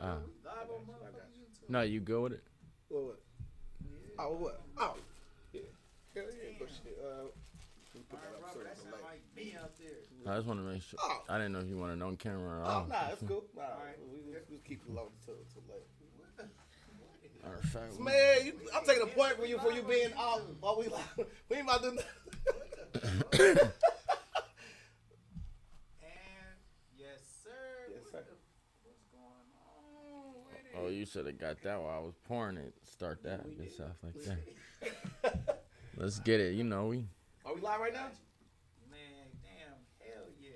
live on motherfucking YouTube. No, you good with it? What? Yeah. Oh, what? Oh, yeah. Hell yeah, Damn. but shit, we put that Alright, up bro, so that it's sound late. like me out there. I just want to make sure. Oh. I didn't know if you wanted on camera or Oh, off. nah, it's cool. Nah, Alright. we keep it low till late. Matter of fact, Man, I'm taking a point for you being off while we live. We ain't about to do nothing. And yes, sir. Yes, What sir. what's going on with it? Oh, you should have got that while I was pouring it. Start that. We Good did. stuff like that. Let's get it. You know, we. Are we live right now? Man, damn, hell yeah.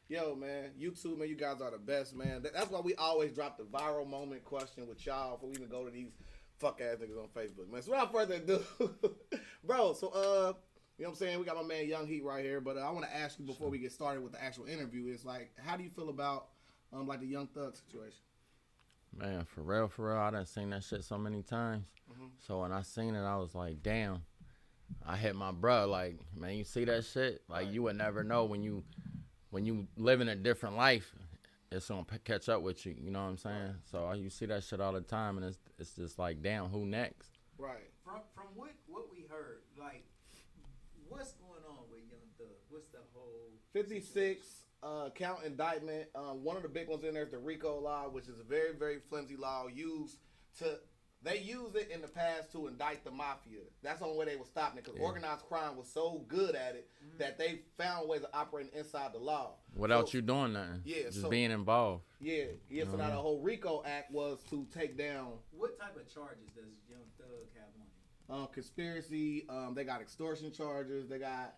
Yo, man, YouTube, man, you guys are the best, man. That's why we always drop the viral moment question with y'all before we even go to these fuck ass niggas on Facebook, man. So without further ado, bro, so, you know what I'm saying? We got my man Young Heat right here, but I want to ask you before we get started with the actual interview is like, how do you feel about, like the Young Thug situation? Man, for real, I done seen that shit so many times. Mhm. So when I seen it, I was like, damn. I hit my bro, like, man, you see that shit? Like, you would never know when you living a different life, it's gonna catch up with you. You know what I'm saying? So you see that shit all the time, and it's just like, damn, who next? Right. From what we heard, like, what's going on with Young Thug? What's the whole 56 count indictment. One of the big ones in there is the RICO law, which is a very, very flimsy law they used it in the past to indict the mafia. That's the only way they were stopping it because organized crime was so good at it that they found ways of operating inside the law. Without you doing nothing. Yeah, Just so- being involved. Yeah. So now the whole RICO Act was to take down what type of charges does Young Thug have on him? conspiracy. They got extortion charges. They got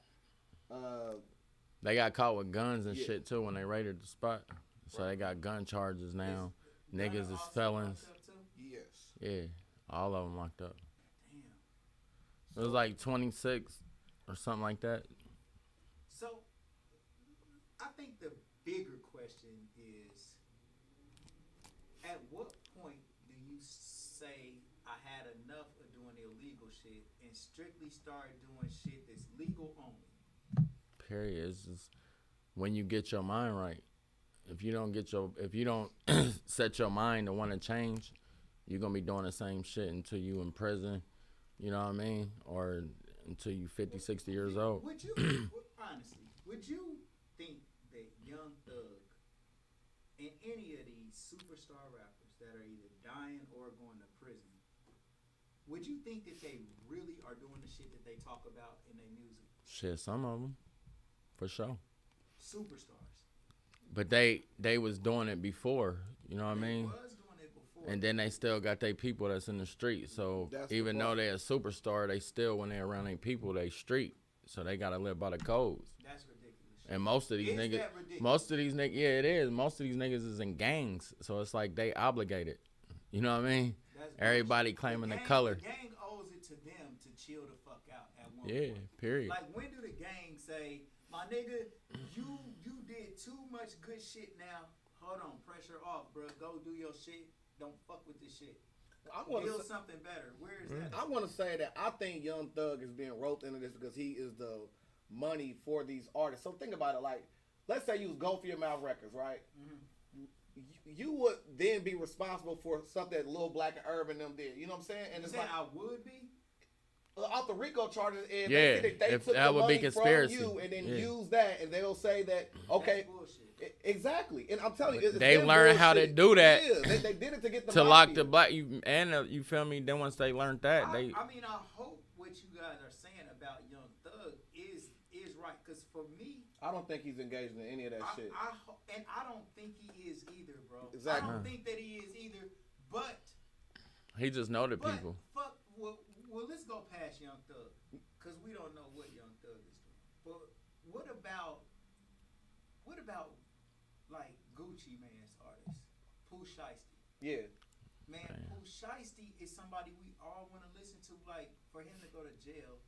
They got caught with guns and Yeah. shit, too, when they raided the spot. So they got gun charges now. Niggas Gunna is also felons. locked up too? yes. Yeah, all of them locked up. Damn. It was like 26 or something like that. So, I think the bigger question is, at what point do you say I had enough of doing illegal shit and strictly start doing shit that's legal only? Period. It's just when you get your mind right. If you don't set your mind to want to change, you're gonna be doing the same shit until you in prison. You know what I mean? Or until you 50, 60 years old. Would you, honestly, would you think that Young Thug and any of these superstar rappers that are either dying or going to prison, would you think that they really are doing the shit that they talk about in their music? Shit, some of them, for sure. Superstars. But they was doing it before. You know what I They mean? was doing it before. And then they still got their people that's in the street. So That's the even though part. they a superstar, they still, when they around their people, they street. So they gotta live by the codes. That's ridiculous. And most of these Is niggas, that ridiculous? yeah, it is. Most of these niggas is in gangs. So it's like they obligated. You know what I mean? That's Everybody bullshit. claiming the gang- color. The gang owes it to them to chill the fuck out at one Yeah, point. period. Like, when do the gang say, my nigga, you did too much good shit now. Hold on, pressure off, bro. Go do your shit. Don't fuck with this shit. Build something better. Where is that? I want to say that I think Young Thug is being roped into this because he is the money for these artists. So think about it. Like, let's say you was Go For Your Mouth Records, right? You would then be responsible for something that Lil Black and Urban them did. You know what I'm saying? And You it's saying like I would be? off the RICO charges, and Yeah, they if took that the would be money conspiracy. from you and then Yeah. use that, and they'll say that okay, That's bullshit. exactly. And I'm telling you, it's They them learned how to bullshit. do that. Yeah, they did it to get the To lock mafia. the black, you feel me? Then once they learned that, they I mean, I hope what you guys are saying about Young Thug is right. Because for me, I don't think he's engaged in any of that shit. and I don't think he is either, bro. Exactly. I don't think that he is either. But he just know the people. fuck. Well, let's go past Young Thug because we don't know what Young Thug is doing. But what about like Gucci Mane's artist, Pooh Shiesty? Yeah. Man, Pooh Shiesty is somebody we all want to listen to. Like, for him to go to jail,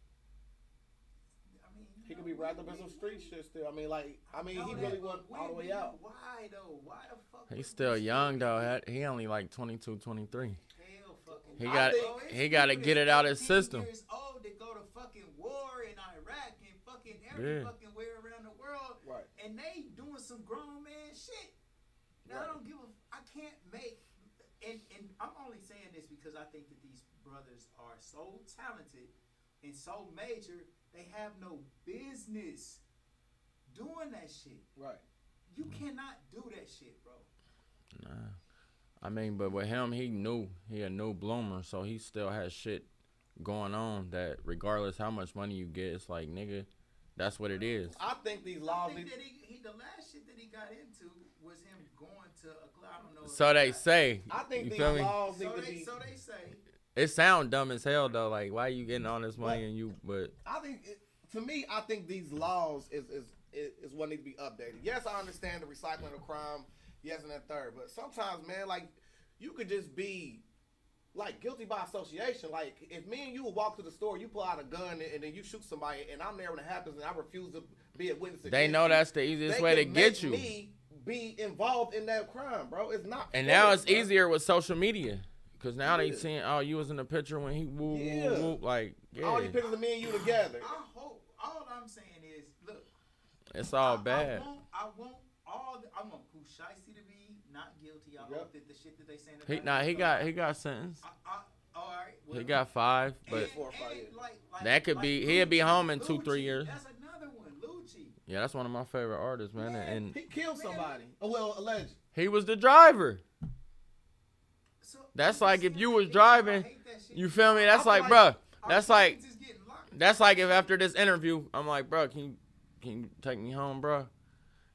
I mean, He could be wrapped up in some street shit still. I mean, he really went all the way out. Why though? Why the fuck? He's still young though. He only like 22, 23. Hell fucking. He I got think he got to it's get it out his 18 system. Years old to go to fucking war in Iraq and fucking Yeah. fucking where around the world, Right. and they doing some grown man shit. Now Right. I don't give a. I can't make. because I think that these brothers are so talented and so major, they have no business doing that shit. Right. You cannot do that shit, bro. Nah. I mean, but with him, he a new bloomer, so he still has shit going on that regardless how much money you get, it's like, nigga, that's what it is. I think these laws. I think that the last shit that he got into was him going to a club. I don't know. So they say. I think you these feel me? laws need So to they, be. so they say. It sound dumb as hell though. Like, why you getting all this money But and you? But I think, to me, I think these laws is what need to be updated. Yes, I understand the recycling of crime. Yes, and that third. But sometimes, man, like, you could just be, like, guilty by association. Like, if me and you walk to the store, you pull out a gun and then you shoot somebody, and I'm there when it happens, and I refuse to be a witness. they know that's the easiest way to get you. Me be involved in that crime, bro. It's not. And fair, now it's bro. easier with social media. Cause now they Yeah. seeing, oh, you was in the picture when he whoop, Yeah. whoop, whoop. Like, yeah. All these pictures of me and you together. I hope. All I'm saying is, look. It's all bad. I want Pooh Shiesty to be not guilty. I hope that the shit that they saying. He got sentenced. All right. Well, He got 5, but and, 4 or 5 years. that could be. He'll be home in 2-3 Lucci, years. That's another one, Lucci. Yeah, that's one of my favorite artists, man. Yeah. And He killed somebody. Oh, well, alleged. he was the driver. So, That's I'm like just if you saying, was I driving, hate that shit. you feel me? That's I feel like, like bruh. That's Our like kids is getting locked. that's like if after this interview, I'm like, bro, can you take me home, bro?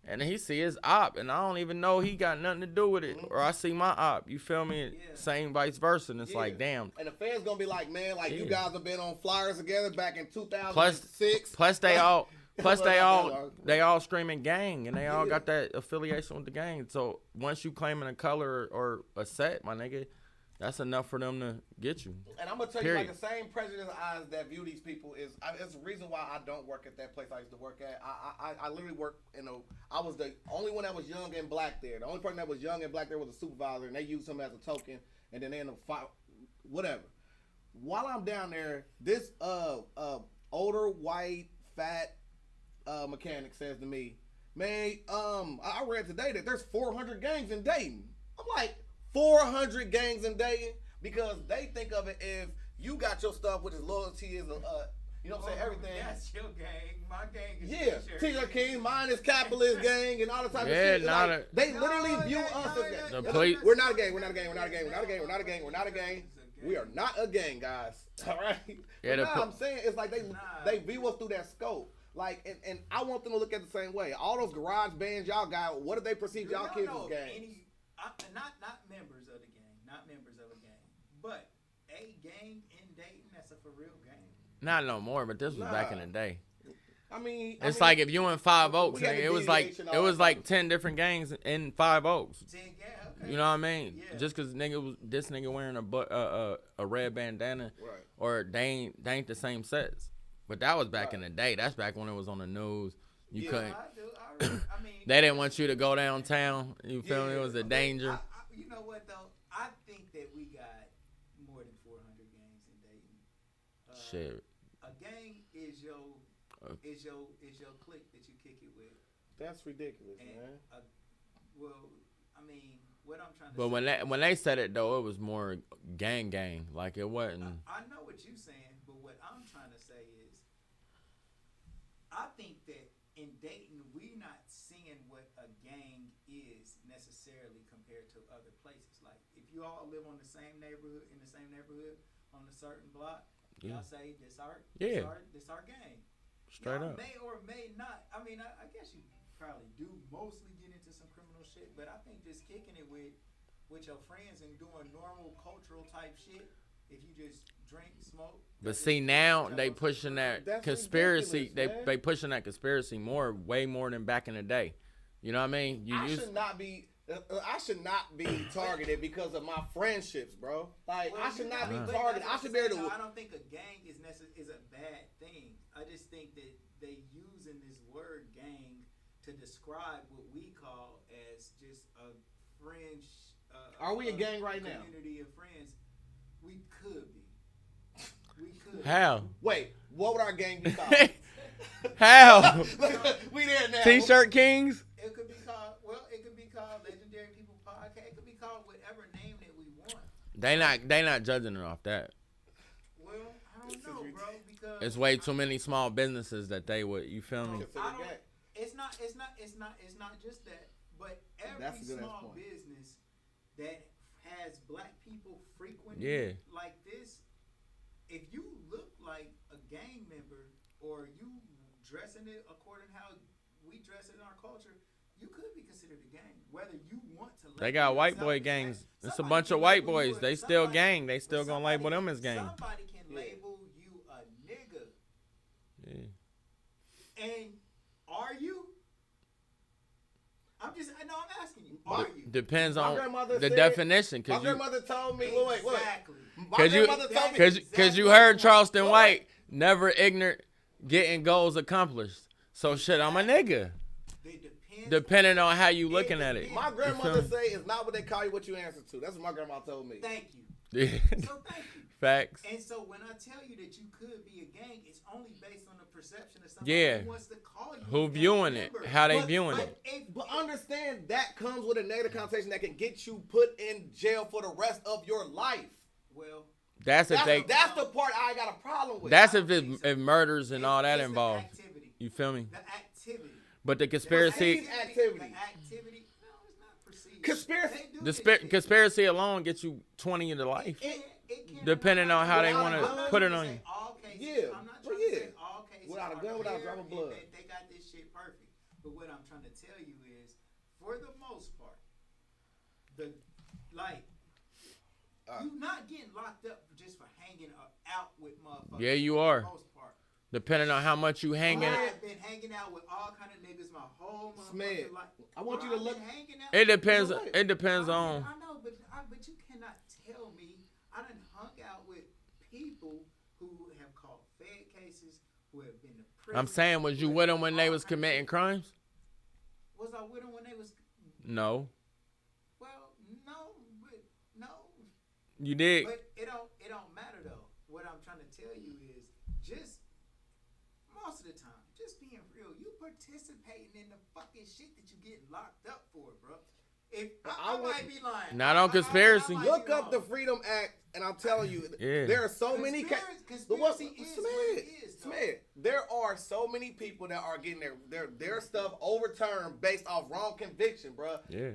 And then he see his op, and I don't even know he got nothing to do with it, or I see my op. You feel me? Yeah. Same vice versa, and it's Yeah. like, damn. And the fans gonna be like, man, like, you Yeah. guys have been on flyers together back in 2006. Plus they all Well, they all screaming gang, and they all Yeah. got that affiliation with the gang. So once you claiming a color or a set, my nigga, that's enough for them to get you. And I'm gonna tell Period. you, like, the same prejudiced eyes that view these people is. It's the reason why I don't work at that place I used to work at. I literally work I was the only one that was young and black there. The only person that was young and black there was a supervisor, and they used him as a token. And then they end up whatever. While I'm down there, this older white fat mechanic says to me, man, I read today that there's 400 gangs in Dayton. I'm like, 400 gangs in Dayton? Because they think of it if you got your stuff, which is loyalty, is you know what I'm saying, everything. That's your gang. My gang is Yeah, T-shirt King, mine is capitalist gang, and all the type of Yeah, shit. It's not like, they literally view that- us no, as that- gang. The police- We're not a gang. We're not a gang. We're not a gang. We're not a gang. We're not a gang. We're not a gang. We are not a gang, guys. All right. Yeah, But the I'm saying it's like Nah. they view us through that scope. Like, and I want them to look at it the same way. All those garage bands y'all got, what do they perceive y'all kids as gangs? Not members of the gang, not members of a gang, but a gang in Dayton that's a for real gang. Not no more, but this was back in Nah. the day. I mean, It's like if you in 5 Oaks, we had nigga, the it was like DVH and all it was that like stuff. 10 different gangs in 5 Oaks. 10 gang, okay. You know what I mean? Yeah. Just cause this nigga wearing a red bandana, Right. or they ain't the same sets. But that was back in Right. the day. That's back when it was on the news. You Yeah. couldn't. I mean, They didn't want you to go downtown. You feel me? It was a Yeah. danger. you know what though? I think that we got more than 400 gangs in Dayton. Shit. A gang is your clique that you kick it with. That's ridiculous, And man. well, I mean, what I'm trying to But say. when they said it though, it was more gang. Like it wasn't. I know what you're saying, but what I'm trying to say is, I think that in Dayton, we're not seeing what a gang is necessarily compared to other places. Like, if you all live on the same neighborhood, on a certain block, Yeah. y'all say this our gang. Straight Y'all up. may or may not. I mean, I guess you probably do mostly get into some criminal shit, but I think just kicking it with your friends and doing normal cultural type shit. If you just drink, smoke. But see, now they pushing that That's conspiracy. ridiculous, man. They pushing that conspiracy way more than back in the day. You know what I mean? I should not be targeted because of my friendships, bro. Like, Well, I should not be but targeted. that's I what should I'm be able saying, to. though. I don't think a gang is a bad thing. I just think that they using this word gang to describe what we call as just a friend. Are we a gang right now? Community of friends. We could be. We could. How? Wait, what would our gang be called? How? We there now. T-shirt kings? It could be called. Well, it could be called Legendary People Podcast. It could be called whatever name that we want. They not judging it off that. Well, I don't know, bro, because It's way too many small businesses that they would. You feel me? It's not just that, but every small business that has black people frequenting like this, if you look like a gang member or you dressing it according to how we dress it in our culture, you could be considered a gang. Whether you want to. They got white boy gangs. It's a bunch of white boys. They still gang. They still gonna label them as gang. Somebody can label you a nigga. Yeah. And are you? I'm asking you. Are you? Depends on the definition. My grandmother told me. Exactly. Because you heard Charleston White, never ignorant, getting goals accomplished. So shit, I'm a nigga. Depending on how you looking at it. My grandmother say it's not what they call you, what you answer to. That's what my grandma told me. Thank you. Yeah. So thank you. Facts. And so when I tell you that you could be a gang, it's only based on the perception of somebody who wants to call you. Who viewing it? How they viewing it? But understand that comes with a negative connotation that can get you put in jail for the rest of your life. Well, that's the part I got a problem with. That's if murders and all that involved. You feel me? The activity. But the conspiracy. Activity. No, it's not perceived. Conspiracy alone gets you 20 into life. Depending on how they want to put it on you. Yeah. I'm not trying to say all cases. Without a gun, without a drop of blood. They got this shit perfect. But what I'm trying to tell you is, for the most part, you not getting locked up just for hanging out with motherfuckers. Yeah, you are. For the most part. Depending on how much you hanging. I've been hanging out with all kind of niggas my whole motherfucking life. I want you to look. It depends. It depends I on. know, but you cannot tell me I done hung out with people who have caught Fed cases, who have been to prison. I'm saying, was you with them when they was committing crimes? Was I with them when they was? No. Well, no. You did. But it don't matter though. What I'm trying to tell you is just most of the time, just being real, you participating in the fucking shit that you getting locked up for, bro. If I might be lying. Not on conspiracy. Look up the Freedom Act, and I'm telling you, there are so many. Conspiracy is what it is. SMED, there are so many people that are getting their stuff overturned based off wrong conviction, bro. Yeah.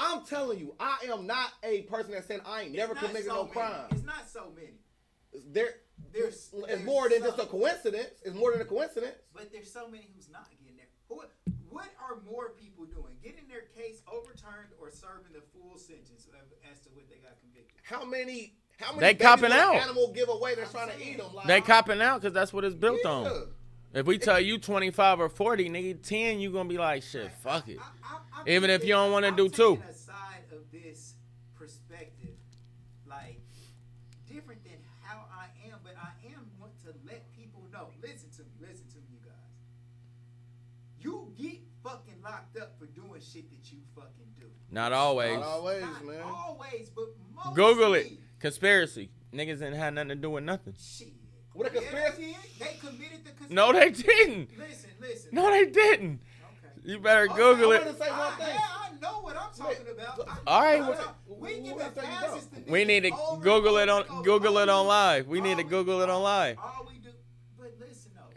I'm telling you, I am not a person that's saying I ain't never committed no crime. It's not so many. There's more than just a coincidence. It's more than a coincidence. But there's so many who's not getting there. What are more people doing? Getting their case overturned or serving the full sentence as to what they got convicted? How many they copping out? Animal giveaway that's trying to eat them. Like, they copping out because that's what it's built on. If we tell you 25 or 40, nigga, 10, you gonna be like, shit, fuck it. Even if you don't want to do 2. Aside of this perspective, like different than how I am, but I want to let people know. Listen to me, you guys. You get fucking locked up for doing shit that you fucking do. Not always. Not always, man. Always, but mostly. Google it. Conspiracy. Niggas didn't have nothing to do with nothing. Shit. What a conspiracy? They committed the conspiracy. No, they didn't. Listen. No, they didn't. Okay. You better Google it. I want to say one thing. I know what I'm talking about. All right. We need to Google it on live. We need to Google it on live. All we do, but listen though,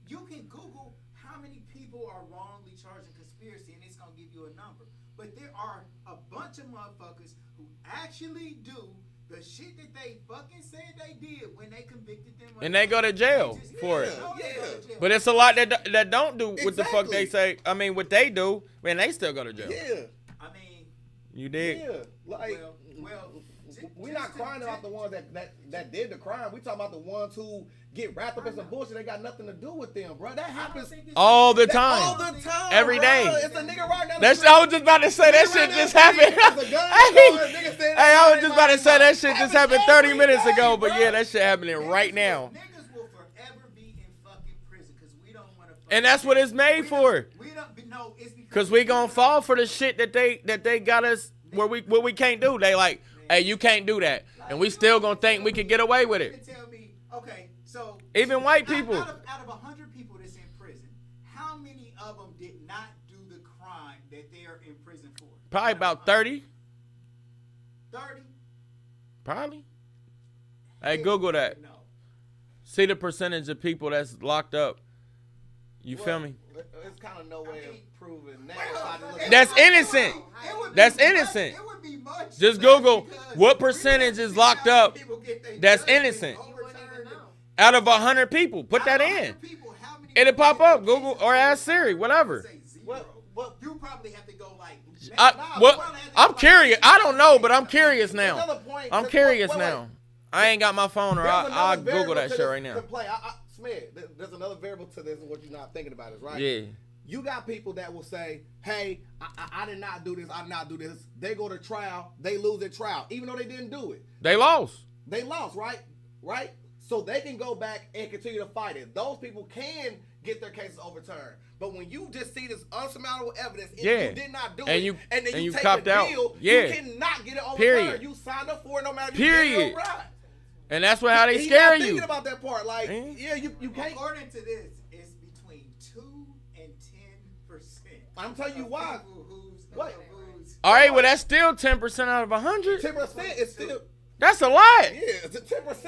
you can Google how many people are wrongly charged in conspiracy, and it's gonna give you a number. But there are a bunch of motherfuckers who actually do the shit that they fucking said they did when they convicted them. And they go to jail for it. But it's a lot that don't do what the fuck they say. I mean, what they do, man, they still go to jail. Yeah. I mean, you did. Yeah. Like, we're not crying about the ones that did the crime. We talking about the ones who get wrapped up in some bullshit. They got nothing to do with them, bro. That happens all the time. All the time. Every day. It's a nigga right now. I was just about to say that shit just happened. Hey, I was just about to say that shit just happened 30 minutes ago. But yeah, that shit happening right now. Niggas will forever be in fucking prison because we don't want to. And that's what it's made for. We don't know. It's because we gonna fall for the shit that they got us what we can't do. They like, hey, you can't do that, and we still gonna think we can get away with it. Tell me, okay, so even white people. Out of 100 people that's in prison, how many of them did not do the crime that they are in prison for? Probably about 30. 30. Probably. Hey, Google that. No. See the percentage of people that's locked up. You feel me? It's kind of no way of proving that. That's innocent. That's innocent. It would be much. Just Google what percentage is locked up. That's innocent. Out of 100 people, put that in. It'll pop up. Google or ask Siri, whatever. You probably have to go like. I'm curious. I don't know, but I'm curious now. I'm curious now. I ain't got my phone, or I'll Google that shit right now. SMED, there's another variable to this, and what you're not thinking about is right. Yeah. You got people that will say, "Hey, I did not do this. I did not do this." They go to trial. They lose their trial, even though they didn't do it. They lost. They lost, right? Right. So they can go back and continue to fight it. Those people can get their cases overturned. But when you just see this unsurmountable evidence, and you did not do it, and then you take copped the out. deal, Yeah. you cannot get it overturned. Period. You signed up for it no matter if Period. you get it or not. And that's how they He's scare not you. thinking about that part. Like, yeah, you can't. According to this, it's between 2 and 10%. I'm telling you why. What? All right, well that's still 10% out of 100. 10% is still. That's a lot. Yeah, it's 10%.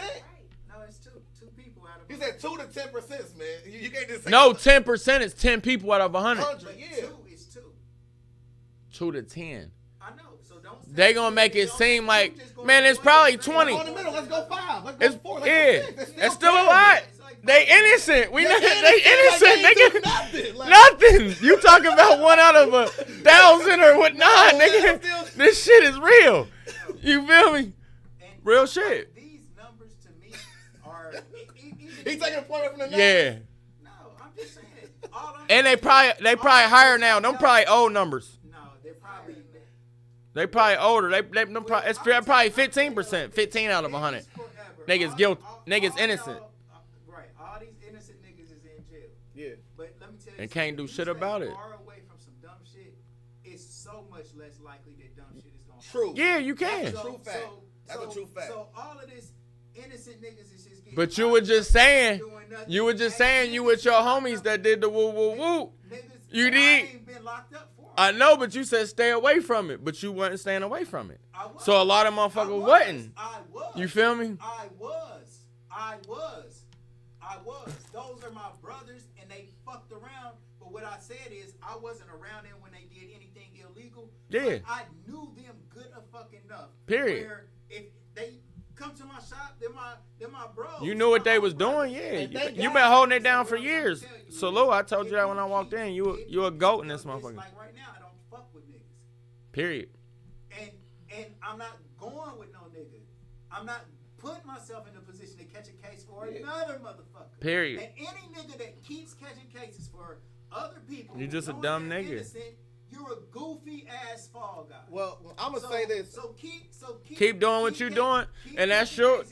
No, it's two people out of. You said 2 to 10%, man. You can't just say. No, 10% is 10 people out of 100. 100, yeah. 2 is 2. 2 to 10. I know. So don't. They gonna make it seem like, man, it's probably 20. On the middle, let's go 5. Let's It's, go 4. yeah, Let's go 6. it's still a lot. They innocent. We know they innocent. They do get nothing. Like, nothing. You talking about 1 out of 1,000 or whatnot, nigga? This shit is real. You feel me? Real shit. These numbers to me are. He's taking a point from the numbers. Yeah. No, I'm just saying. All I'm And they probably higher now. Them probably old numbers. No, they're probably. They probably older. It's probably 15%. 15 out of 100. Niggas guilty. Niggas innocent. Right. All these innocent niggas is in jail. Yeah. But let me tell you. And can't do shit about it. Far away from some dumb shit, it's so much less likely that dumb shit is gonna True. Yeah, you can. That's a true fact. That's a true fact. So all of this innocent niggas is just getting. But you were just saying, doing nothing. you were just saying you with your homies that did the woo woo woo. Niggas, You I did. ain't been locked up for 'em. I know, but you said stay away from it, but you weren't staying away from it. I was. So a lot of motherfuckers wasn't. I was. You feel me? I was. Those are my brothers, and they fucked around. But what I said is, I wasn't around them when they did anything illegal. Yeah. But I knew them good enough. Period. Where if they come to my shop, they're my bros. You knew what they was doing, yeah. You been holding it down for So years. I'm gonna tell you, Salute, I told you that when I if walked keep- in. if You a goat in this it's motherfucker. Like right now, I don't fuck with niggas. Period. And I'm not going with no nigga. I'm not putting myself in a position to catch a case for another motherfucker. Period. And any nigga that keeps catching cases for other people, You just a knowing dumb they're nigga. innocent, you're a goofy ass fall guy. Well, I'm gonna say this. So Keep doing what you doing, and that's your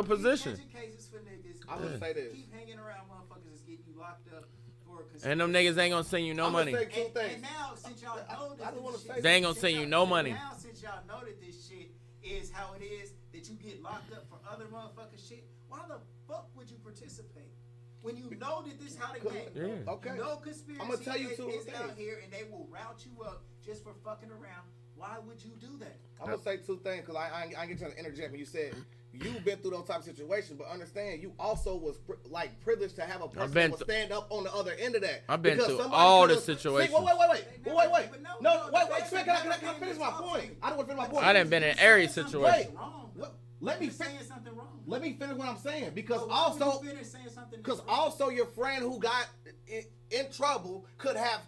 position. Keep catching cases for niggas. I'm gonna say this. Keep hanging around motherfuckers that's getting you locked up for a And them niggas ain't gonna send you no I'm money. gonna say two things. And now, since y'all know I just wanna this say shit, They ain't gonna send you no money. Now, since y'all know that this shit is how it is, that you get locked up for other motherfucker shit, why the fuck would you participate? When you know that this how the game Yeah. goes. Okay. You know conspiracy I'ma tell you two is things. out here and they will route you up just for fucking around. Why would you do that? I'm gonna say two things because I ain't get trying to interject when you said you've been through those type of situations, but understand you also was privileged to have a person been that would stand up on the other end of that. I've been Because through somebody all could've- the See, situations. Wait. But no, Wait. Can I finish my point? I don't want to finish my point. I done been in every situation. Wait. Wrong, What? Let me You're finish. saying something wrong. Let me finish what I'm saying because But why would you also. finish saying something Because that's wrong? also your friend who got in trouble could have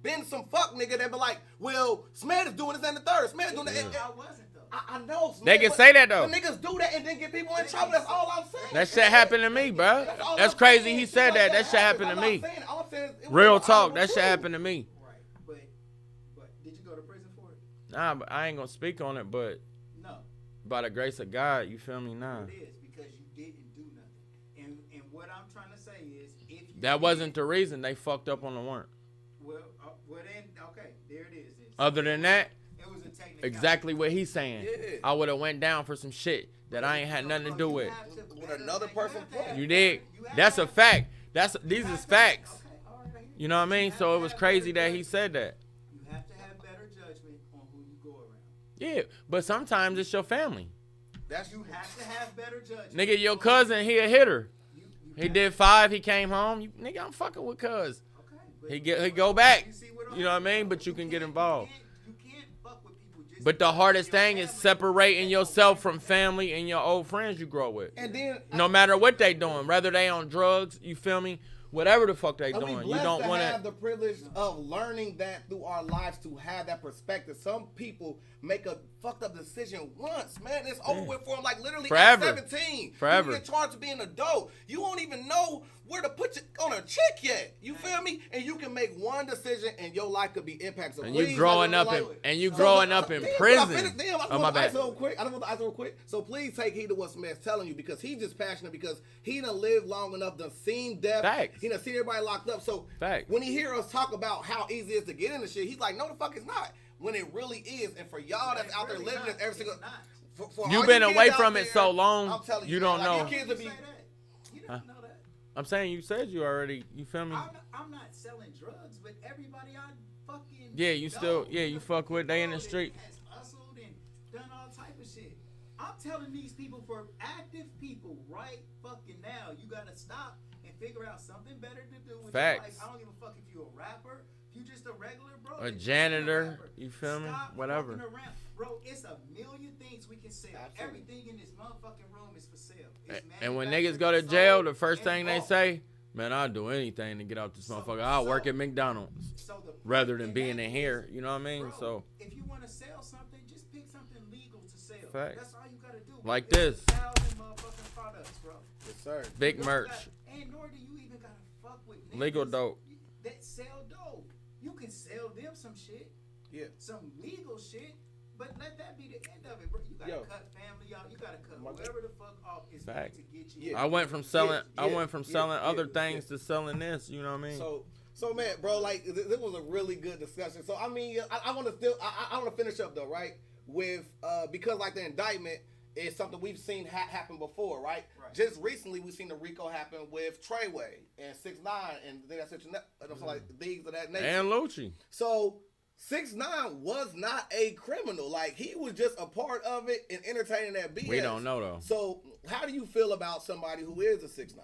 been some fuck nigga that be like, well, SMED is doing this and the third. SMED is doing that. I wasn't though. I know. SMED, They can but say that, though. The niggas do that and then get people in trouble. That's all I'm saying. That shit happened to me, bro. all That's I'm crazy. saying. He Shit said like that. That shit happened to I'm me. not saying- all I'm saying is it was Real an talk. honorable That shit truth. happened to me. Right, but did you go to prison for it? Nah, but I ain't gonna speak on it. But No. by the grace of God, you feel me? Nah. It is because you didn't do nothing. And what I'm trying to say is, if you That wasn't the reason they fucked up on the warrant. well then okay, there it is. Other than that, It was a technical. exactly what he's saying. Yeah. I would have went down for some shit that I ain't had nothing to do with. With another person point. You dig? That's a fact. These is facts. You know what I mean? So it was crazy that he said that. You have to have better judgment on who you go around. Yeah, but sometimes it's your family. You have to have better judgment. Nigga, your cousin, he a hitter. You He did 5, he came home. Nigga, I'm fucking with cuz. Okay, He go back. see what You know what I I'm mean? saying? But you can get involved. You can't fuck with people just But the because hardest your thing is family- separating yourself from family and your old friends you grow with. And then No matter what they doing, whether they on drugs, you feel me? Whatever the fuck they and we doing, you blessed don't to want have to. the privilege of learning that through our lives to have that perspective. Some people make a fucked up decision once, man. It's over with for them, like literally Forever. at 17. Forever. You get charged to be an adult. You won't even know where to put you on a chick yet. You feel me? And you can make one decision and your life could be impacted. So And please, you growing like, up in like- and you So, growing up in damn, I prison. finished- damn, I Oh my bad. I don't want to ice real quick. So please take heed to what Smith's telling you because he's just passionate because he done lived long enough, done seen death. Facts. He done seen everybody locked up. So Facts. when he hear us talk about how easy it is to get into shit, he's like, no, the fuck it's not. When it really is, and for y'all that's It's out there really living not. it every single. It's not. For You all been you away kids from out it there, so long, I'm telling you you, don't man, know. like, your kids will You be. say that. You didn't know that. I'm saying you said you already. You feel me? I'm not selling drugs, but everybody I fucking Yeah, you still. know, Yeah, you fuck with. They in the that street. has hustled and done all type of shit. I'm telling these people, for active people right fucking now, you gotta stop and figure out something better to do with Facts. your life. I don't give a fuck if you a rapper, if you just a regular bro, A then janitor, just be a rapper. you feel me? Stop Whatever. fucking around. Bro, it's a million things we can sell. Absolutely. Everything in this motherfucking room is for sale. It's And when manufactured, niggas go to sold, jail, the first and thing they bought. say, man, I'll do anything to get out this motherfucker. I'll work at McDonald's So the rather than and being that in is- here. You know what I mean? Bro, So if you want to sell something, just pick something legal to sell. Facts. That's all you gotta do. Like There's this. 1,000 motherfucking products, bro. Yes, sir. big You don't merch, got- and nor do you even gotta fuck with niggas legal dope. that sell dope. You can sell them some shit, Yeah. some legal shit, but let that be the end of it, bro. You gotta Yo. cut family out. You gotta cut My- whoever the fuck off is going Facts. to get you. Yeah. I went from selling. I yeah, went from yeah, selling other yeah, things to selling this. You know what I mean? So man, bro, like this was a really good discussion. So I mean, I want to still, I want to finish up though, right? With because like the indictment is something we've seen happen before, right? Right. Just recently, we've seen the RICO happen with Treyway and 6ix9ine, and then that's such like things of that nature. And Lucci. So 6ix9ine was not a criminal. Like he was just a part of it and entertaining that BS. We don't know though. So how do you feel about somebody who is a 6ix9ine?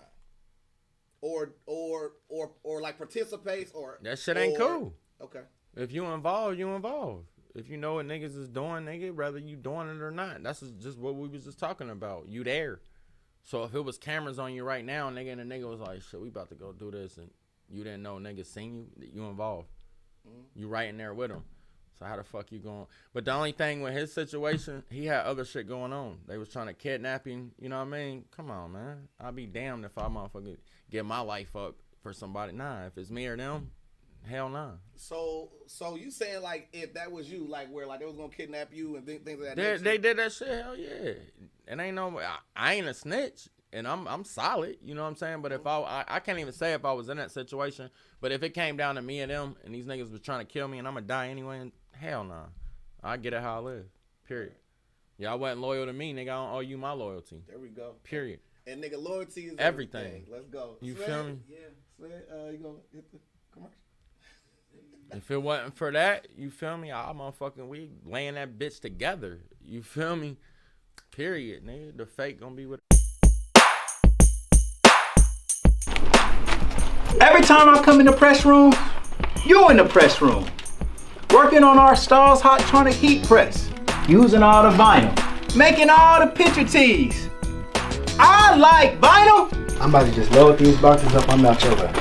Or like participates or That shit ain't cool. Okay. If you involved, you involved. If you know what niggas is doing, nigga, whether you doing it or not, that's just what we was just talking about. You there. So if it was cameras on you right now, nigga, and the nigga was like, shit, we about to go do this, and you didn't know niggas seen you, you involved. You right in there with him. So how the fuck you going? But the only thing with his situation, he had other shit going on. They was trying to kidnap him. You know what I mean? Come on, man. I'll be damned if I motherfucker get my life up for somebody. Nah, if it's me or them, hell nah. So you saying like if that was you, like where like they was gonna kidnap you and things of that They, nature? they did that shit. Hell yeah. And ain't no, I ain't a snitch, and I'm solid. You know what I'm saying? But if I can't even say if I was in that situation. But if it came down to me and them, and these niggas was trying to kill me, and I'm gonna die anyway, hell nah. I get it how I live. Period. Y'all wasn't loyal to me, nigga. I don't owe you my loyalty. There we go. Period. And nigga, loyalty is Everything. Let's go. You Sweat? feel me? Yeah. Sweat, you gonna hit the commercial? If it wasn't for that, you feel me? I motherfucking we laying that bitch together. You feel me? Period, nigga. The fake gonna be with. Every time I come in the press room, you in the press room. Working on our Stars Hottronic heat press. Using all the vinyl. Making all the picture tees. I like vinyl. I'm about to just load these boxes up. I'm out your way.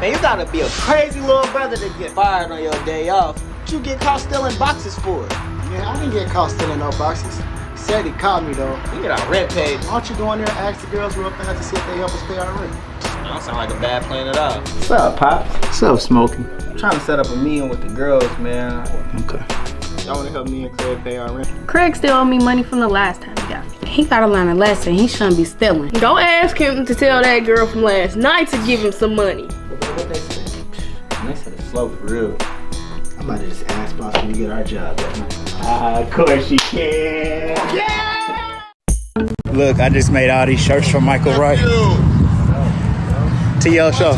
Man, you gotta be a crazy little brother to get fired on your day off. What you get caught stealing boxes for? Man, I didn't get caught stealing no boxes. He said he caught me though. You get our rent paid. Why don't you go in there and ask the girls real fast to see if they help us pay our rent? That don't sound like a bad plan at all. What's up, Pops? What's up, Smokey? I'm trying to set up a meeting with the girls, man. Okay. Y'all wanna help me and Craig pay our rent? Craig still owe me money from the last time he got me. He gotta learn a lesson. He shouldn't be stealing. Don't ask him to tell that girl from last night to give him some money. What they said? They said it's slow for real. I'm about to just ask boss when we get our job done. Of course you can. Yeah! Look, I just made all these shirts for Michael Wright. TL show.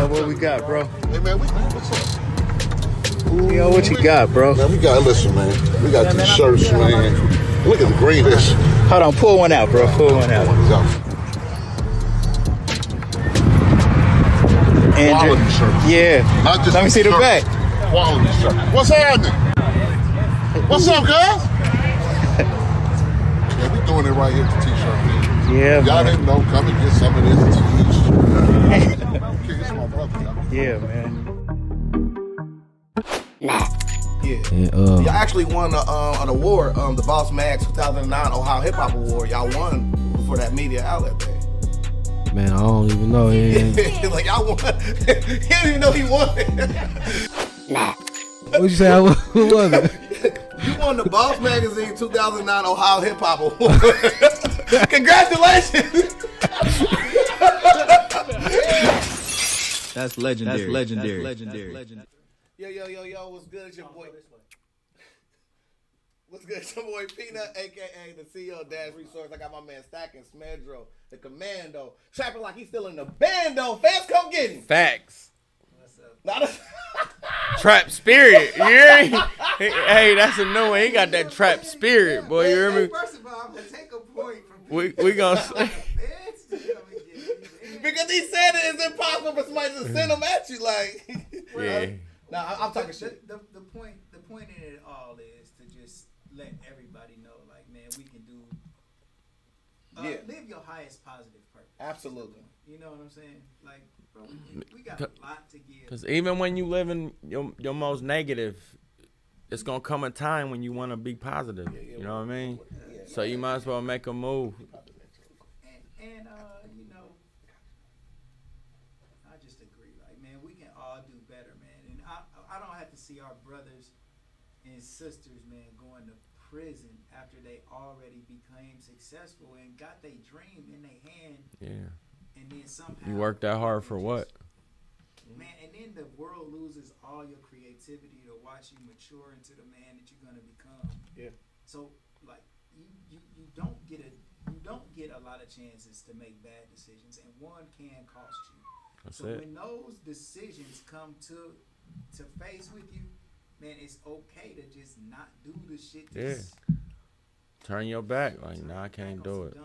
What we got, bro? Hey man, what's up? Yo, what you got, bro? Man, we got, listen, man. We got t-shirts, man. Look at the greenish. Hold on, pull one out, bro. Pull one out. Quality shirts. Yeah. Not just Let me see the shirts. back. Quality shirt. What's happening? What's up, guys? Yeah, we doing it right here at the t-shirt, man. Yeah, Y'all man. didn't know, come and get some of this t-shirt. Okay, it's my brother, y'all. Yeah, man. Y'all actually won an award, the Boss Mag 2009 Ohio Hip Hop Award. Y'all won for that media outlet day. Man, I don't even know. Like y'all won. He didn't even know he won. What'd you say? Who was it? You won the Boss Magazine 2009 Ohio Hip Hop Award. Congratulations. That's legendary. That's legendary. Yo, what's good? It's your boy. What's good? It's your boy Peanut, aka the CEO of Dash Resource. I got my man Stacking Smedro, the commando, trapping like he's still in the bando. Fans, come get him. Facts. Not a- Trap spirit. You hear me? Hey, that's a new one. He got that trap spirit, boy. You hear me? First of all, I'm gonna take a point from We gonna. Because he said it's impossible for somebody to send them at you. Like, Yeah. nah, I'm talking shit. The point in it all is to just let everybody know, like, man, we can do. Live your highest positive purpose. Absolutely. You know what I'm saying? Like, bro, we got a lot to give. Because even when you live in your most negative, it's gonna come a time when you want to be positive. You know what I mean? So you might as well make a move. And you know, I just agree. Like, man, we can all do better, man. And I don't have to see our brothers and sisters, man, going to prison after they already became successful and got their dream in their hand. Yeah. And then somehow You worked that hard for what? Man, and then the world loses all your creativity to watch you mature into the man that you're gonna become. Yeah. So like you don't get a lot of chances to make bad decisions, and one can cost you. That's so it. when those decisions come to face with you, man, it's okay to just not do the shit. Turn your back. Like, nah, I can't do it.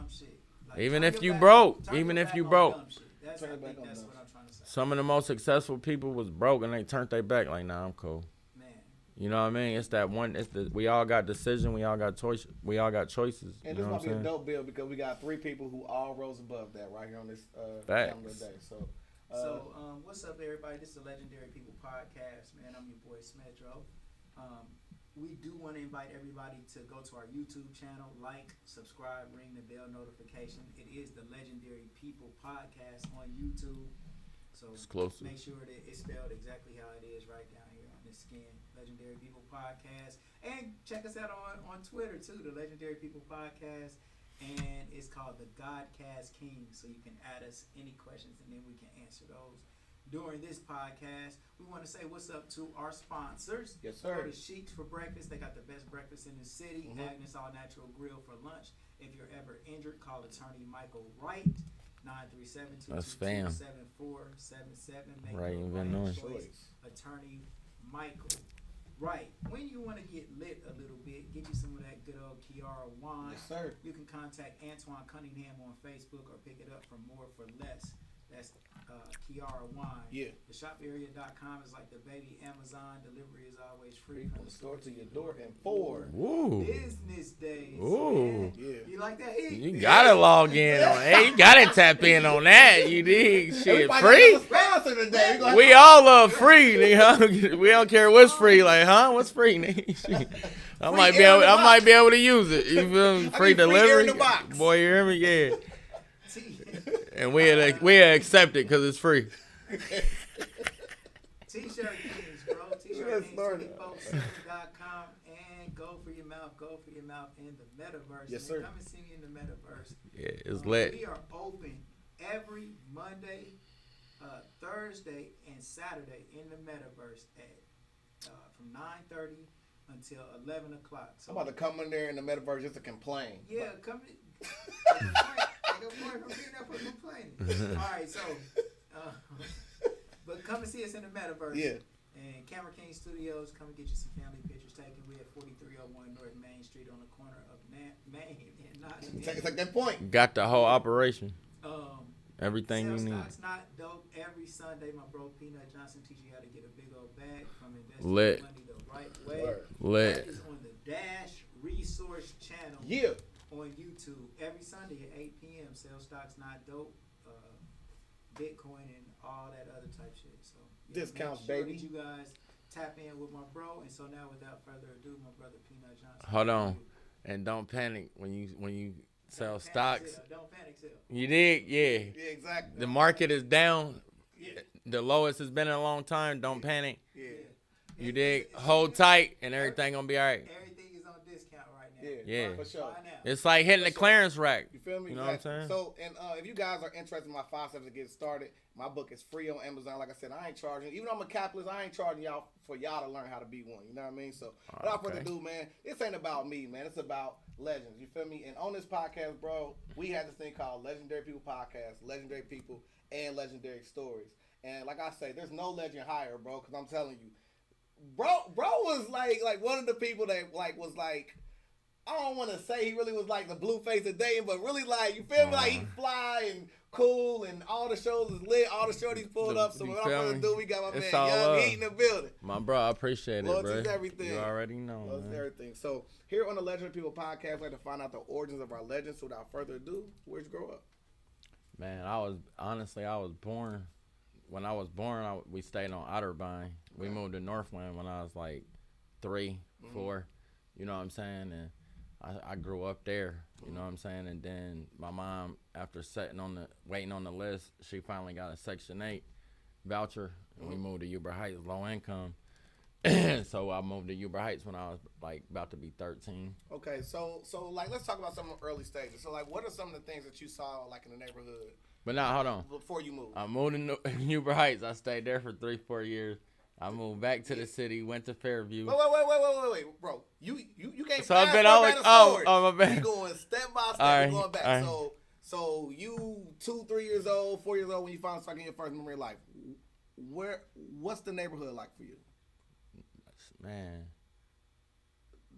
Like, Even if you broke. Even if you broke. That's what I'm trying to say. Some of the most successful people was broke and they turned their back. Like, nah, I'm cool. Man. You know what I mean? It's that one. We all got decision. We all got choice. We all got choices. And You this know might what be I'm a saying? dope bill because we got 3 people who all rose above that right here on this Facts. calendar day. So, what's up, everybody? This is the Legendary People Podcast, man. I'm your boy Smedro. We do want to invite everybody to go to our YouTube channel, like, subscribe, ring the bell notification. It is the Legendary People Podcast on YouTube. So Exclusive. make sure that it's spelled exactly how it is right down here on the skin. Legendary People Podcast. And check us out on Twitter too, the Legendary People Podcast. And it's called the Godcast King. So you can add us any questions and then we can answer those. During this podcast, we want to say what's up to our sponsors. Yes, sir. Go to Sheets for breakfast. They got the best breakfast in the city. Agnes All Natural Grill for lunch. If you're ever injured, call attorney Michael Wright. 937-222-7477. Make Right, the you've been right knowing. choice. Attorney Michael Wright. When you want to get lit a little bit, get you some of that good old Kiara wine. Yes, sir. You can contact Antoine Cunningham on Facebook or pick it up from More for Less. That's Kiara Wine. Yeah. TheShopArea.com is like the baby Amazon. Delivery is always free from the store to your door in 4 Ooh. business days. Ooh. Man. Yeah. You like that? You gotta log in on it. You gotta tap in on that. You dig? Shit, Everybody free? got a sponsor today. We all love free, nigga. We don't care what's free. Like, huh? What's free, nigga? Shit. I might be able to use it. You feel me? Free delivery. In the box. Boy, you hear me? Yeah. And we'll accept it because it's free. T-shirt kings, bro. T-shirt kings, 247.com, and go for your mouth in the metaverse. Yes, Man, sir. Come and see me in the metaverse. Yeah, it's lit. We are open every Monday, Thursday, and Saturday in the metaverse at from 9:30 until 11 o'clock. So I'm about to come in there in the metaverse just to complain. yeah, come in. Take a point from being up for complaining. All right, so, but come and see us in the metaverse. Yeah. And Camera King Studios, come and get you some family pictures taken. We at 4301 North Main Street on the corner of Main and Nottingham. Take that point. Got the whole operation. Everything you Sell need. stocks not dope. Every Sunday, my bro Peanut Johnson teach you how to get a big old bag from investing Lit. money the right way. Lit. That is on the Dash Resource channel. Yeah. On YouTube every Sunday at 8 p.m. Sell stocks not dope, Bitcoin and all that other type shit. So discounts, make sure baby. that you guys tap in with my bro. And so now, without further ado, my brother Peanut Johnson. Hold on, and don't panic when you sell stocks. Don't panic sell. You dig? Yeah. Yeah, exactly. The market is down. Yeah. The lowest it's been in a long time. Don't panic. Yeah. You dig? Hold tight, and everything gonna be all right. Everything is on discount right now. Yeah. For sure. Buy now. It's like hitting the clearance rack. You feel me? You know what I'm saying? So, and if you guys are interested in my 5 steps to get started, my book is free on Amazon. Like I said, I ain't charging. Even though I'm a capitalist, I ain't charging y'all for y'all to learn how to be one. You know what I mean? So, without further ado, man, this ain't about me, man. It's about legends. You feel me? And on this podcast, bro, we had this thing called Legendary People Podcast, Legendary People and Legendary Stories. And like I say, there's no legend higher, bro, because I'm telling you, bro was like one of the people that like was like, I don't want to say he really was like the blue face of Dayton, but really like, you feel me? Like he fly and cool and all the shows is lit, all the shorties pulled up. So without further ado, we got my It's man all Young love. Heat in the building. My bro, I appreciate it, bro. Loyalty's everything. You already know, Loyalty's man. everything. So here on the Legendary People Podcast, we like to find out the origins of our legends. So without further ado, where'd you grow up? Man, I was born. When I was born, we stayed on Otterbein. We moved to Northland when I was like 3, 4. You know what I'm saying? And I grew up there. You know what I'm saying? And then my mom, after waiting on the list, she finally got a Section 8 voucher, and we moved to Uber Heights, low income. So I moved to Uber Heights when I was like about to be 13. Okay, so like let's talk about some of the early stages. So like, what are some of the things that you saw like in the neighborhood? But now, hold on. Before you moved. I moved to Uber Heights. I stayed there for 3-4 years. I moved back to the city, went to Fairview. Wait, bro. You can't. So I've been always. Oh, my bad. You going step by step. Right, You're going back. right. So you 2, 3 years old, 4 years old when you finally start getting your first memory of life. What's the neighborhood like for you? Man.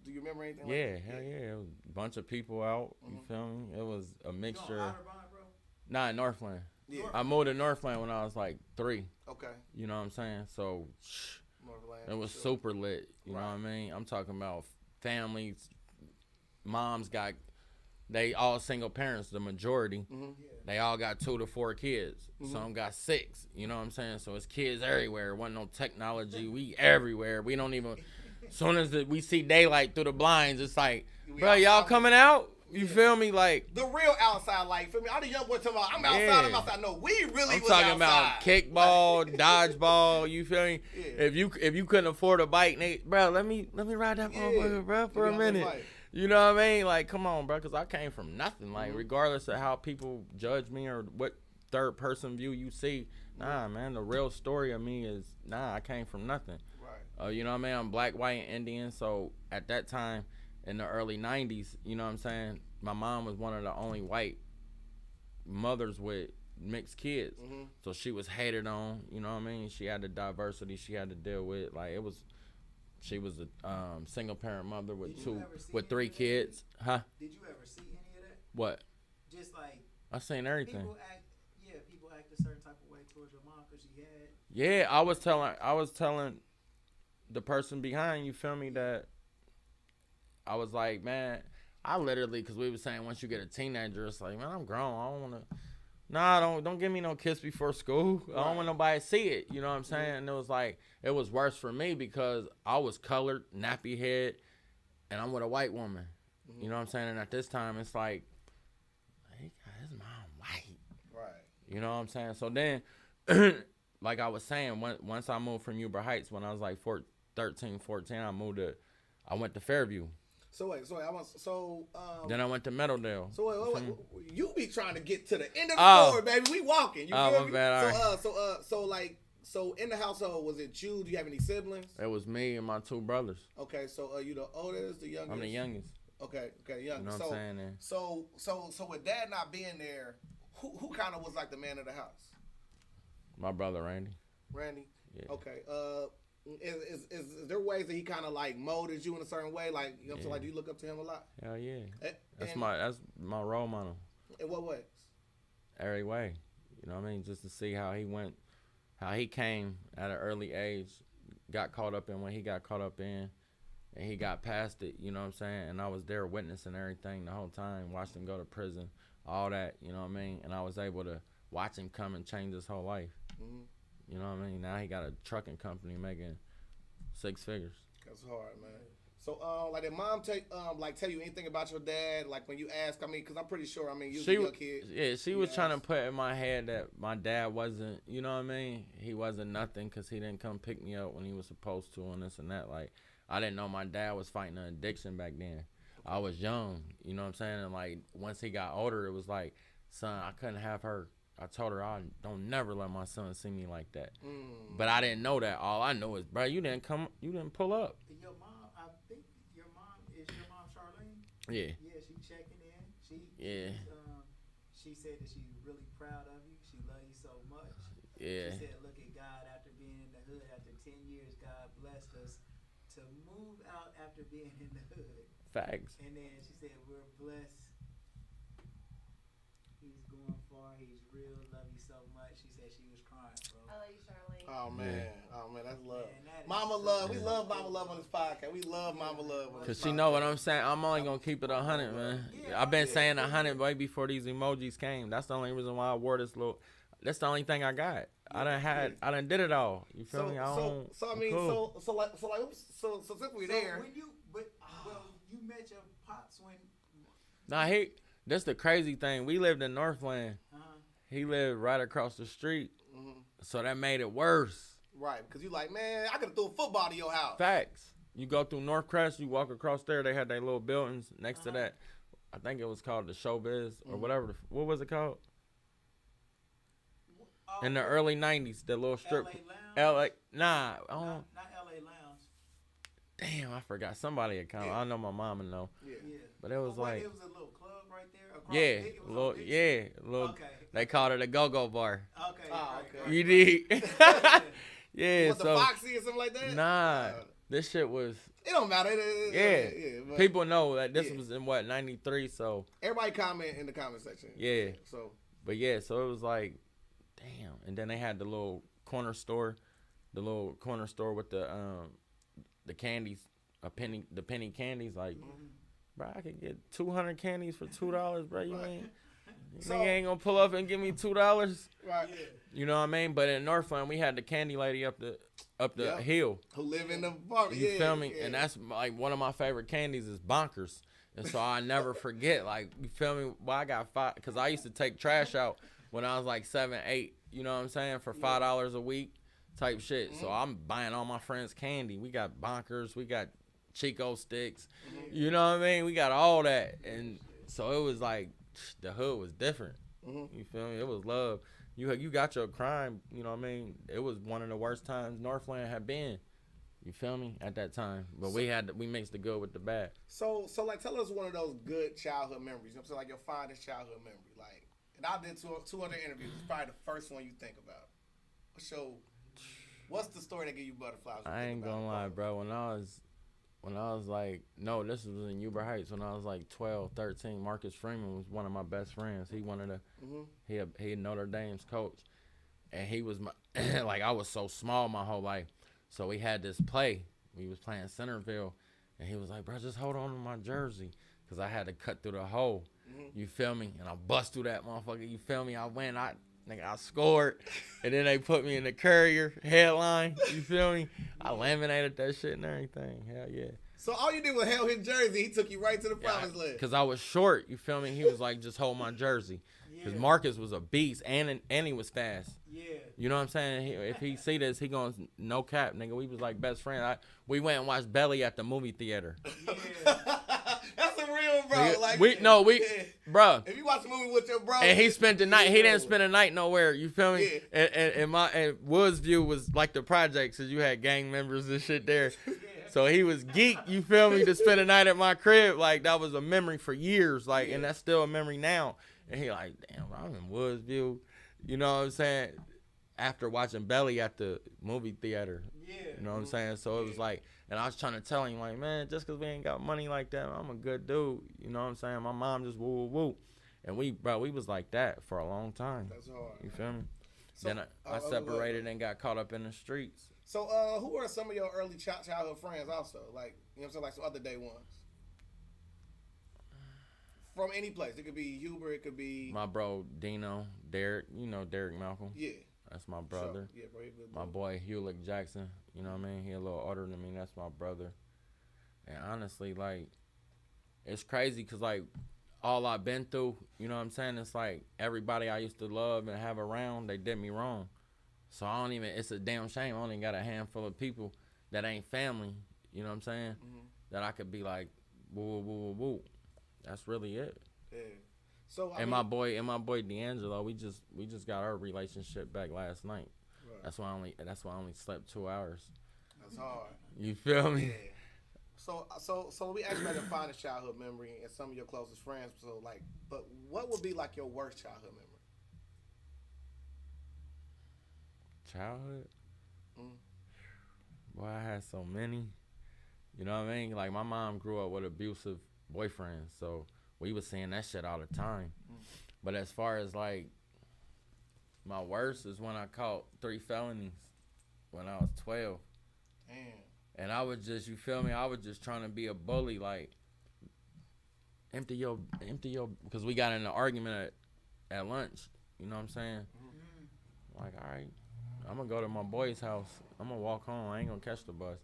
Do you remember anything? Yeah, like that? hell yeah. It was a bunch of people out. You feel me? It was a mixture. You on Otterbein, bro? Nah, Northland. Yeah. I moved to Northland when I was like 3. Okay. You know what I'm saying? So Northland, it was sure. super lit. You know what I mean? I'm talking about families. Moms they all single parents, the majority. They all got 2 to 4 kids. Some got 6. You know what I'm saying? So it's kids everywhere. Wasn't no technology. We everywhere. We don't even. As soon as we see daylight through the blinds, it's like, bro, y'all coming out? You feel me? Like the real outside life. Feel me? I'm the young boy talking about I'm outside. Yeah. I'm outside. No, we really I'm was talking outside. about kickball, dodgeball. You feel me? Yeah. If you couldn't afford a bike, bro, let me ride that motherfucker, bro, for a minute. You know what I mean? Like, come on, bro, because I came from nothing. Like, regardless of how people judge me or what third person view you see, nah, man, the real story of me is, I came from nothing. Right. You know what I mean? I'm black, white, and Indian. So at that time, in the early 90s, you know what I'm saying? My mom was one of the only white mothers with mixed kids. So she was hated on, you know what I mean? She had the diversity she had to deal with. Like, she was a single parent mother with 3 kids. Huh? Did you ever see any of that? What? Just like I seen everything. People act a certain type of way towards your mom because she had. Yeah, I was telling the person behind, you feel me, that I was like, man, I literally, because we were saying once you get a teenager, it's like, man, I'm grown. I don't want to. Nah, don't give me no kiss before school. I don't want nobody to see it. You know what I'm saying? And it was like, it was worse for me because I was colored, nappy head, and I'm with a white woman. You know what I'm saying? And at this time, it's like, hey, his mom white. Right. You know what I'm saying? So then, like I was saying, once I moved from Uber Heights when I was like 13, 14, I went to Fairview. So wait, Then I went to Meadowdale. So wait, you be trying to get to the end of the story, baby. We walking. You feel me? Bad, So in the household, was it you? Do you have any siblings? It was me and my 2 brothers. Okay, so you the oldest, the youngest? I'm the youngest. Okay, youngest. You know what I'm saying? Then? So with dad not being there, who kind of was like the man of the house? My brother Randy. Randy. Yeah. Okay. Is there ways that he kind of like molded you in a certain way? Like, you know what I'm saying? Like, do you look up to him a lot? Hell yeah. That's And- my role model. In what way? Every way. You know what I mean? Just to see how he came at an early age, got caught up in what he got caught up in, and he got past it, you know what I'm saying? And I was there witnessing everything the whole time, watched him go to prison, all that, you know what I mean? And I was able to watch him come and change his whole life. Mm-hmm. You know what I mean? Now he got a trucking company making 6 figures. That's hard, man. So, like, did mom tell you anything about your dad? Like, when you ask, I mean, because I'm pretty sure, I mean, you was a young kid. Yeah, she was trying to put in my head that my dad wasn't, you know what I mean? He wasn't nothing because he didn't come pick me up when he was supposed to and this and that. Like, I didn't know my dad was fighting an addiction back then. I was young, you know what I'm saying? And, like, once he got older, it was like, son, I couldn't have her. I told her, I don't never let my son see me like that. But I didn't know that. All I know is, bro, you didn't pull up. Your mom, I think your mom, is your mom Charlene? Yeah. Yeah, she checking in. She said that she's really proud of you. She loves you so much. Yeah. She said, look at God, after being in the hood, after 10 years, God blessed us to move out after being in the hood. Facts. And then she said, we're blessed. He's going far. He's real. Love you so much. She said she was crying, bro. I love you, Charlene. Oh, man. Oh, man, that's love. Man, that is Mama so love. We good. love Mama love on this podcast. We love Mama love on this Because she know what I'm saying. I'm only going to keep it 100, man. I've been saying 100 way before these emojis came. That's the only reason why I wore this little. That's the only thing I got. I done did it all. You feel me? So since we're there. When you, you met your pops when. Nah, that's the crazy thing. We lived in Northland. He lived right across the street. So that made it worse. Right, because you like, man, I could have threw a football to your house. Facts. You go through Northcrest, you walk across there, they had their little buildings next to that. I think it was called the Showbiz or whatever. What was it called? In the early 90s, the little strip. LA, nah. Not LA Lounge. Damn, I forgot. Somebody account. I know my mama know. Yeah. But it was like. It was a little club right there. Little. Okay. They called it a go-go bar. Okay. Okay. You did. Yeah. Was So. the Foxy or something like that? Nah. This shit was. It don't matter. Yeah. People know that this was in what, 93, so. Everybody comment in the comment section. Yeah. So. But yeah, so it was like, damn. And then they had the little corner store with the candies, the penny candies. Like, bro, I could get 200 candies for $2, bro. You ain't gonna pull up and give me $2. Right. You know what I mean? But in Northland, we had the candy lady up the hill. Who live in the bar. You feel me? And that's like one of my favorite candies is Bonkers. And so I never forget, like, you feel me? Well, I got $5, because I used to take trash out when I was like 7, 8, you know what I'm saying, for $5 a week type shit. So I'm buying all my friends candy. We got Bonkers, we got Chico sticks, you know what I mean? We got all that. And so it was like, the hood was different. You feel me? It was love. You got your crime, you know what I mean? It was one of the worst times Northland had been. You feel me? At that time. But we mixed the good with the bad. So like, tell us one of those good childhood memories. You know what I'm saying? Like your fondest childhood memory. Like, and I did 200 interviews. It's probably the first one you think about. So, what's the story that give you butterflies? I ain't gonna lie, bro. When I was like, no, this was in Uber Heights. When I was like 12, 13, Marcus Freeman was one of my best friends. He wanted to, he Notre Dame's coach. And he was my, like, I was so small my whole life. So we had this play. We was playing Centerville. And he was like, bro, just hold on to my jersey. Because I had to cut through the hole. You feel me? And I bust through that motherfucker. You feel me? I went. I scored. And then they put me in the Courier headline. You feel me? I laminated that shit and everything. Hell yeah. So all you did was held his jersey. He took you right to the promised land. Because I was short. You feel me? He was like, just hold my jersey. Because Marcus was a beast. And he was fast. Yeah. You know what I'm saying? If he see this, he going, no cap, nigga. We was like best friends. We went and watched Belly at the movie theater. Yeah. That's a real bro. Nigga, like, bro. If you watch a movie with your bro. And he spent the night. He didn't spend the night nowhere. You feel me? Yeah. And Woods View was like the projects, because you had gang members and shit there. So he was geek, you feel me, to spend the night at my crib. Like, that was a memory for years. Like, and that's still a memory now. And he like, damn, I'm in Woods View. You know what I'm saying? After watching Belly at the movie theater. You know what I'm saying? So it was like, and I was trying to tell him, like, man, just because we ain't got money like that, I'm a good dude. You know what I'm saying? My mom just woo, woo, woo. And we was like that for a long time. That's hard. You feel me? So, then I separated and got caught up in the streets. So, who are some of your early childhood friends also? Like, you know what I'm saying? Like some other day ones. From any place. It could be Huber, it could be... My bro, Dino, Derek. You know Derek Malcolm? Yeah. That's my brother. Sure. Yeah, bro, my boy, Hewlett Jackson. You know what I mean? He a little older than me. That's my brother. And honestly, like, it's crazy because, like, all I've been through, you know what I'm saying? It's like everybody I used to love and have around, they did me wrong. So I don't even, it's a damn shame. I only got a handful of people that ain't family, you know what I'm saying? Mm-hmm. That I could be like, woo, woo, woo, woo, woo. That's really it. Yeah. So I mean, my boy D'Angelo, we just got our relationship back last night. Right. That's why I only slept 2 hours. That's hard. You feel me? Yeah. So we asked about your finest childhood memory and some of your closest friends. So like, but what would be like your worst childhood memory? Childhood? Boy, I had so many. You know what I mean? Like, my mom grew up with abusive boyfriends, so we was seeing that shit all the time. But as far as, like, my worst is when I caught 3 felonies when I was 12. Damn. And I was just, you feel me? I was just trying to be a bully, like, empty your, because we got in an argument at lunch. You know what I'm saying? Mm-hmm. Like, all right, I'm going to go to my boy's house. I'm going to walk home. I ain't going to catch the bus.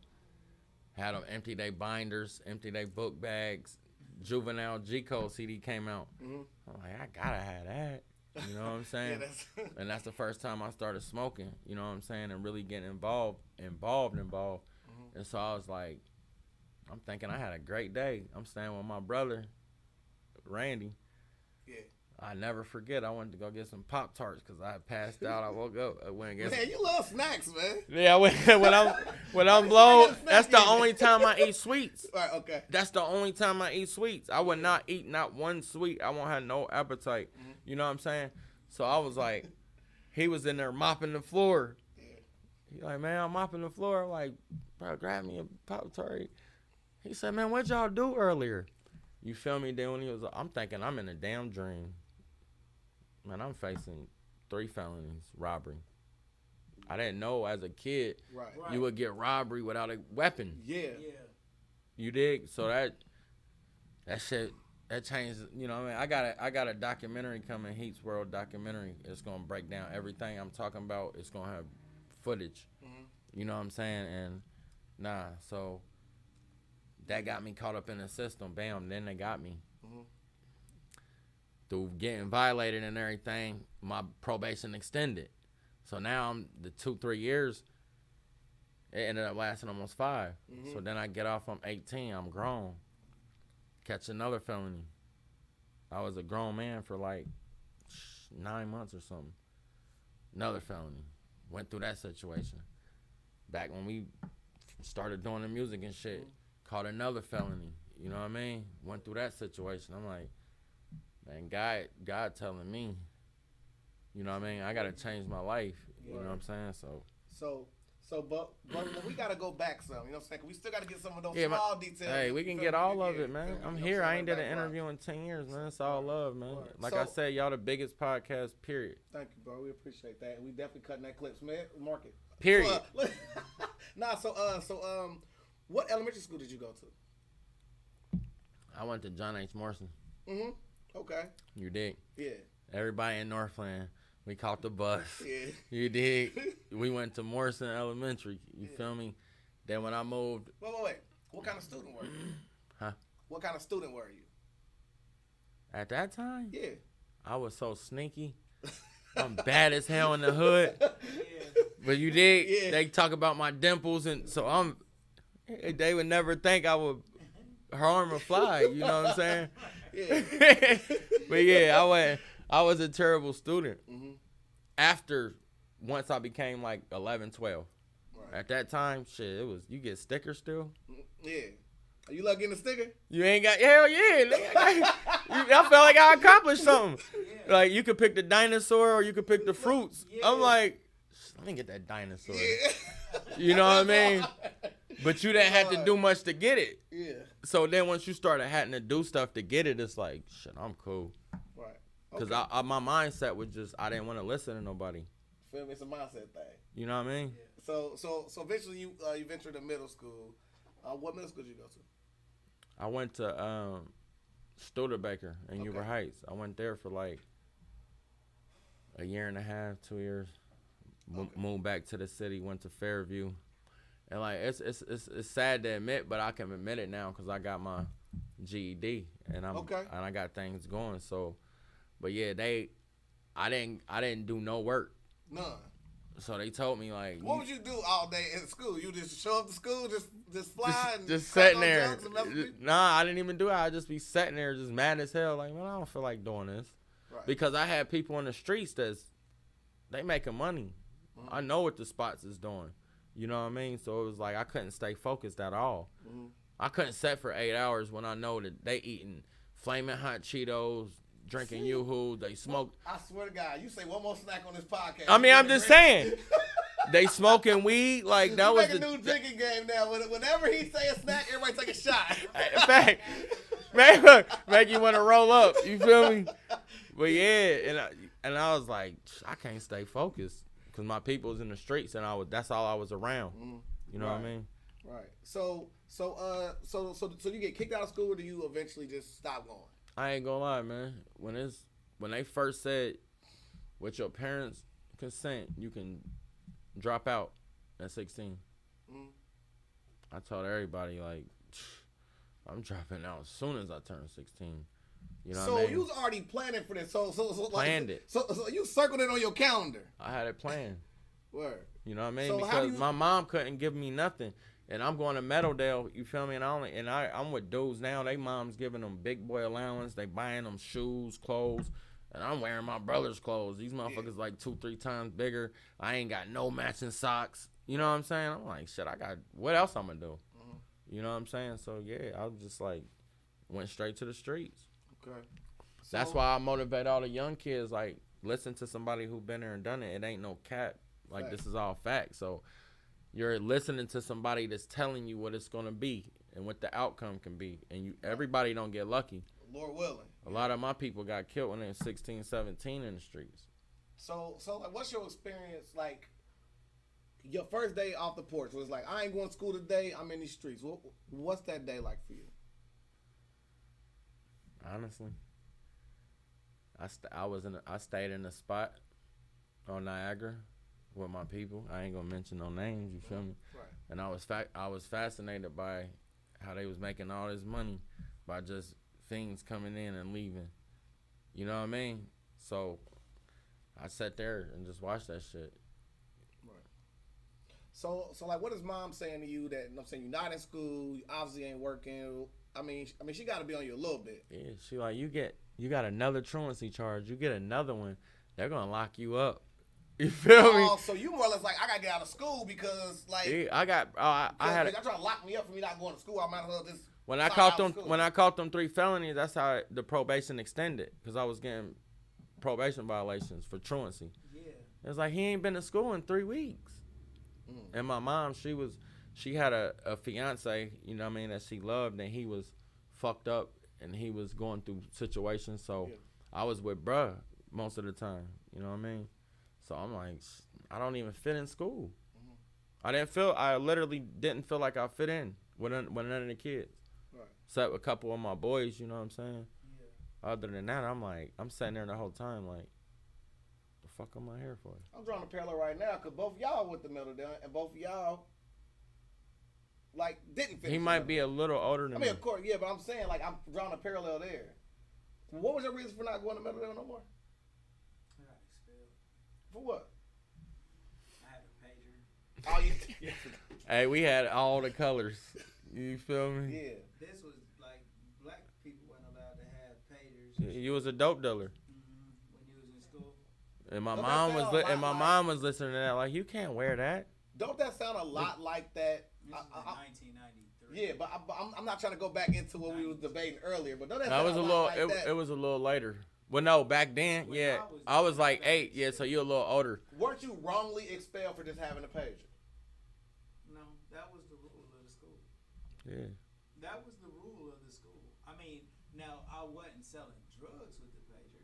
Had them empty their binders, empty their book bags. Juvenile G-Code CD came out. Mm-hmm. I'm like, I got to have that. You know what I'm saying? Yeah, and that's the first time I started smoking, you know what I'm saying, and really getting involved. Mm-hmm. And so I was like, I'm thinking I had a great day. I'm staying with my brother, Randy. Yeah. I never forget. I went to go get some Pop-Tarts because I had passed out. I woke up. I went and get Man, you love snacks, man. Yeah, when I'm blown, that's the only time I eat sweets. Right, okay. That's the only time I eat sweets. I would not eat not one sweet. I won't have no appetite. Mm-hmm. You know what I'm saying? So I was like, he was in there mopping the floor. Yeah. He like, man, I'm mopping the floor. I'm like, bro, grab me a Pop-Tart. He said, man, what'd y'all do earlier? You feel me? Then when he was, I'm thinking I'm in a damn dream. Man, I'm facing 3 felonies, robbery. I didn't know as a kid you would get robbery without a weapon. Yeah. You dig? So that shit, that changed. You know what I mean? I got a documentary coming, Heat's World documentary. It's gonna break down everything I'm talking about. It's gonna have footage. Mm-hmm. You know what I'm saying? And so that got me caught up in the system. Bam, then they got me. Mm-hmm. Through getting violated and everything, my probation extended. So now I'm the 2-3 years. It ended up lasting almost 5. Mm-hmm. So then I get off. I'm 18. I'm grown. Catch another felony. I was a grown man for like 9 months or something. Another felony. Went through that situation. Back when we started doing the music and shit. Caught another felony. You know what I mean? Went through that situation. I'm like, man, God telling me, you know what I mean? I got to change my life. You know what I'm saying? But we got to go back some. You know what I'm saying? We still got to get some of those small details. Hey, we can get all of it, man. I'm here. I ain't did an interview in 10 years, man. It's all love, man. Like I said, y'all the biggest podcast, period. Thank you, bro. We appreciate that. We definitely cutting that clips, man. Mark it. Period. What elementary school did you go to? I went to John H. Morrison. Mm-hmm. Okay. You dig? Yeah. Everybody in Northland, we caught the bus. Yeah. You dig? We went to Morrison Elementary. You feel me? Then when I moved. Wait. What kind of student were you? Huh? What kind of student were you? At that time? Yeah. I was so sneaky. I'm bad as hell in the hood. Yeah. But you dig? Yeah. They talk about my dimples, and so they would never think I would harm a fly. You know what I'm saying? Yeah. But yeah, I was a terrible student. Mm-hmm. Once I became like 11, 12. Right. At that time, shit, it was, you get stickers still? Yeah. Are you getting a sticker? You ain't got, hell yeah. I felt like I accomplished something. Yeah. Like, you could pick the dinosaur or you could pick the fruits. Yeah. I'm like, let me get that dinosaur. Yeah. You know what I mean? But you didn't have to do much to get it. Yeah. So then once you started having to do stuff to get it, it's like, shit, I'm cool. Right. Because my mindset was just, I didn't want to listen to nobody. Feel me? It's a mindset thing. You know what I mean? Yeah. So eventually you ventured to middle school. What middle school did you go to? I went to Studebaker in Uber Heights. I went there for like a year and a half, 2 years. Moved back to the city, went to Fairview. And like it's sad to admit, but I can admit it now because I got my GED and and I got things going. So, but yeah, I didn't do no work. None. So they told me like, what would you do all day in school? You just show up to school, just fly and just sitting there. And Nah, I didn't even do it. I just be sitting there just mad as hell. Like, man, I don't feel like doing this because I had people in the streets they making money. I know what the spots is doing. You know what I mean? So it was like I couldn't stay focused at all. I couldn't sit for 8 hours when I know that they eating flaming hot Cheetos, drinking Yoo-Hoo, they smoke. I swear to God, you say one more snack on this podcast. I mean, I'm just saying. They smoking weed like that was a new drinking game now. Whenever he say a snack, everybody take a shot. In fact, make you want to roll up. You feel me? But yeah, and I was like, I can't stay focused. Cause my people was in the streets, and that's all I was around. You know what I mean? Right. So you get kicked out of school, or do you eventually just stop going? I ain't gonna lie, man. When they first said, with your parents' consent, you can drop out at 16. I told everybody like, I'm dropping out as soon as I turn 16. You know what I mean? So you was already planning for this. So planned it. So you circled it on your calendar. I had it planned. Word. You know what I mean? So because my mom couldn't give me nothing, and I'm going to Meadowdale. You feel me? And I'm with dudes now. They moms giving them big boy allowance. They buying them shoes, clothes, and I'm wearing my brother's clothes. These motherfuckers like 2-3 times bigger. I ain't got no matching socks. You know what I'm saying? I'm like, shit. What else I'm gonna do? You know what I'm saying? So yeah, I was just like, went straight to the streets. Okay. That's why I motivate all the young kids. Like, listen to somebody who been there and done it. It ain't no cap. Like, this is all fact. So you're listening to somebody that's telling you what it's gonna be and what the outcome can be. And everybody don't get lucky. Lord willing. A lot of my people got killed when they were 16, 17 in the streets. So like, what's your experience like? Your first day off the porch was like, I ain't going to school today. I'm in these streets. What's that day like for you? Honestly, I stayed in a spot on Niagara with my people. I ain't gonna mention no names. You feel me? Right. And I was fascinated by how they was making all this money by just things coming in and leaving. You know what I mean? So I sat there and just watched that shit. Right. So like, what is mom saying to you that I'm saying you're not in school, you obviously ain't working? I mean, she got to be on you a little bit. Yeah, she like, you got another truancy charge. You get another one, they're gonna lock you up. You feel me? So you more or less like, I gotta get out of school because like, yeah, I had. They're trying to lock me up for me not going to school. I might as well just. When I caught them 3 felonies, that's how the probation extended, because I was getting probation violations for truancy. Yeah. It was like, he ain't been to school in 3 weeks. And my mom, she had a fiance, you know what I mean, that she loved, and he was fucked up and he was going through situations. So I was with bruh most of the time, you know what I mean? So I'm like, I don't even fit in school. I literally didn't feel like I fit in with none of the kids. Right. Except a couple of my boys, you know what I'm saying? Yeah. Other than that, I'm sitting there the whole time like, the fuck am I here for? I'm drawing a parallel right now because both y'all went to Middletown and both of y'all like didn't fit. He might be a little older than me. I mean, of course, yeah, but I'm saying like I'm drawing a parallel there. What was your reason for not going to Middletown no more? I got expelled. For what? I had a pager. Oh, yeah. Hey, we had all the colors. You feel me? Yeah. This was like black people weren't allowed to have pagers. You was a dope dealer. When you was in school. And my mom was listening to that like, you can't wear that. Don't that sound a lot like that? This was in 1993. Yeah, but I'm not trying to go back into what we was debating earlier. But don't that sound was a little. It was a little later. Well, no, back then, yeah, I was like 8. Yeah, so you're a little older. Weren't you wrongly expelled for just having a pager? Yeah. That was the rule of the school. I mean, now I wasn't selling drugs with the pager,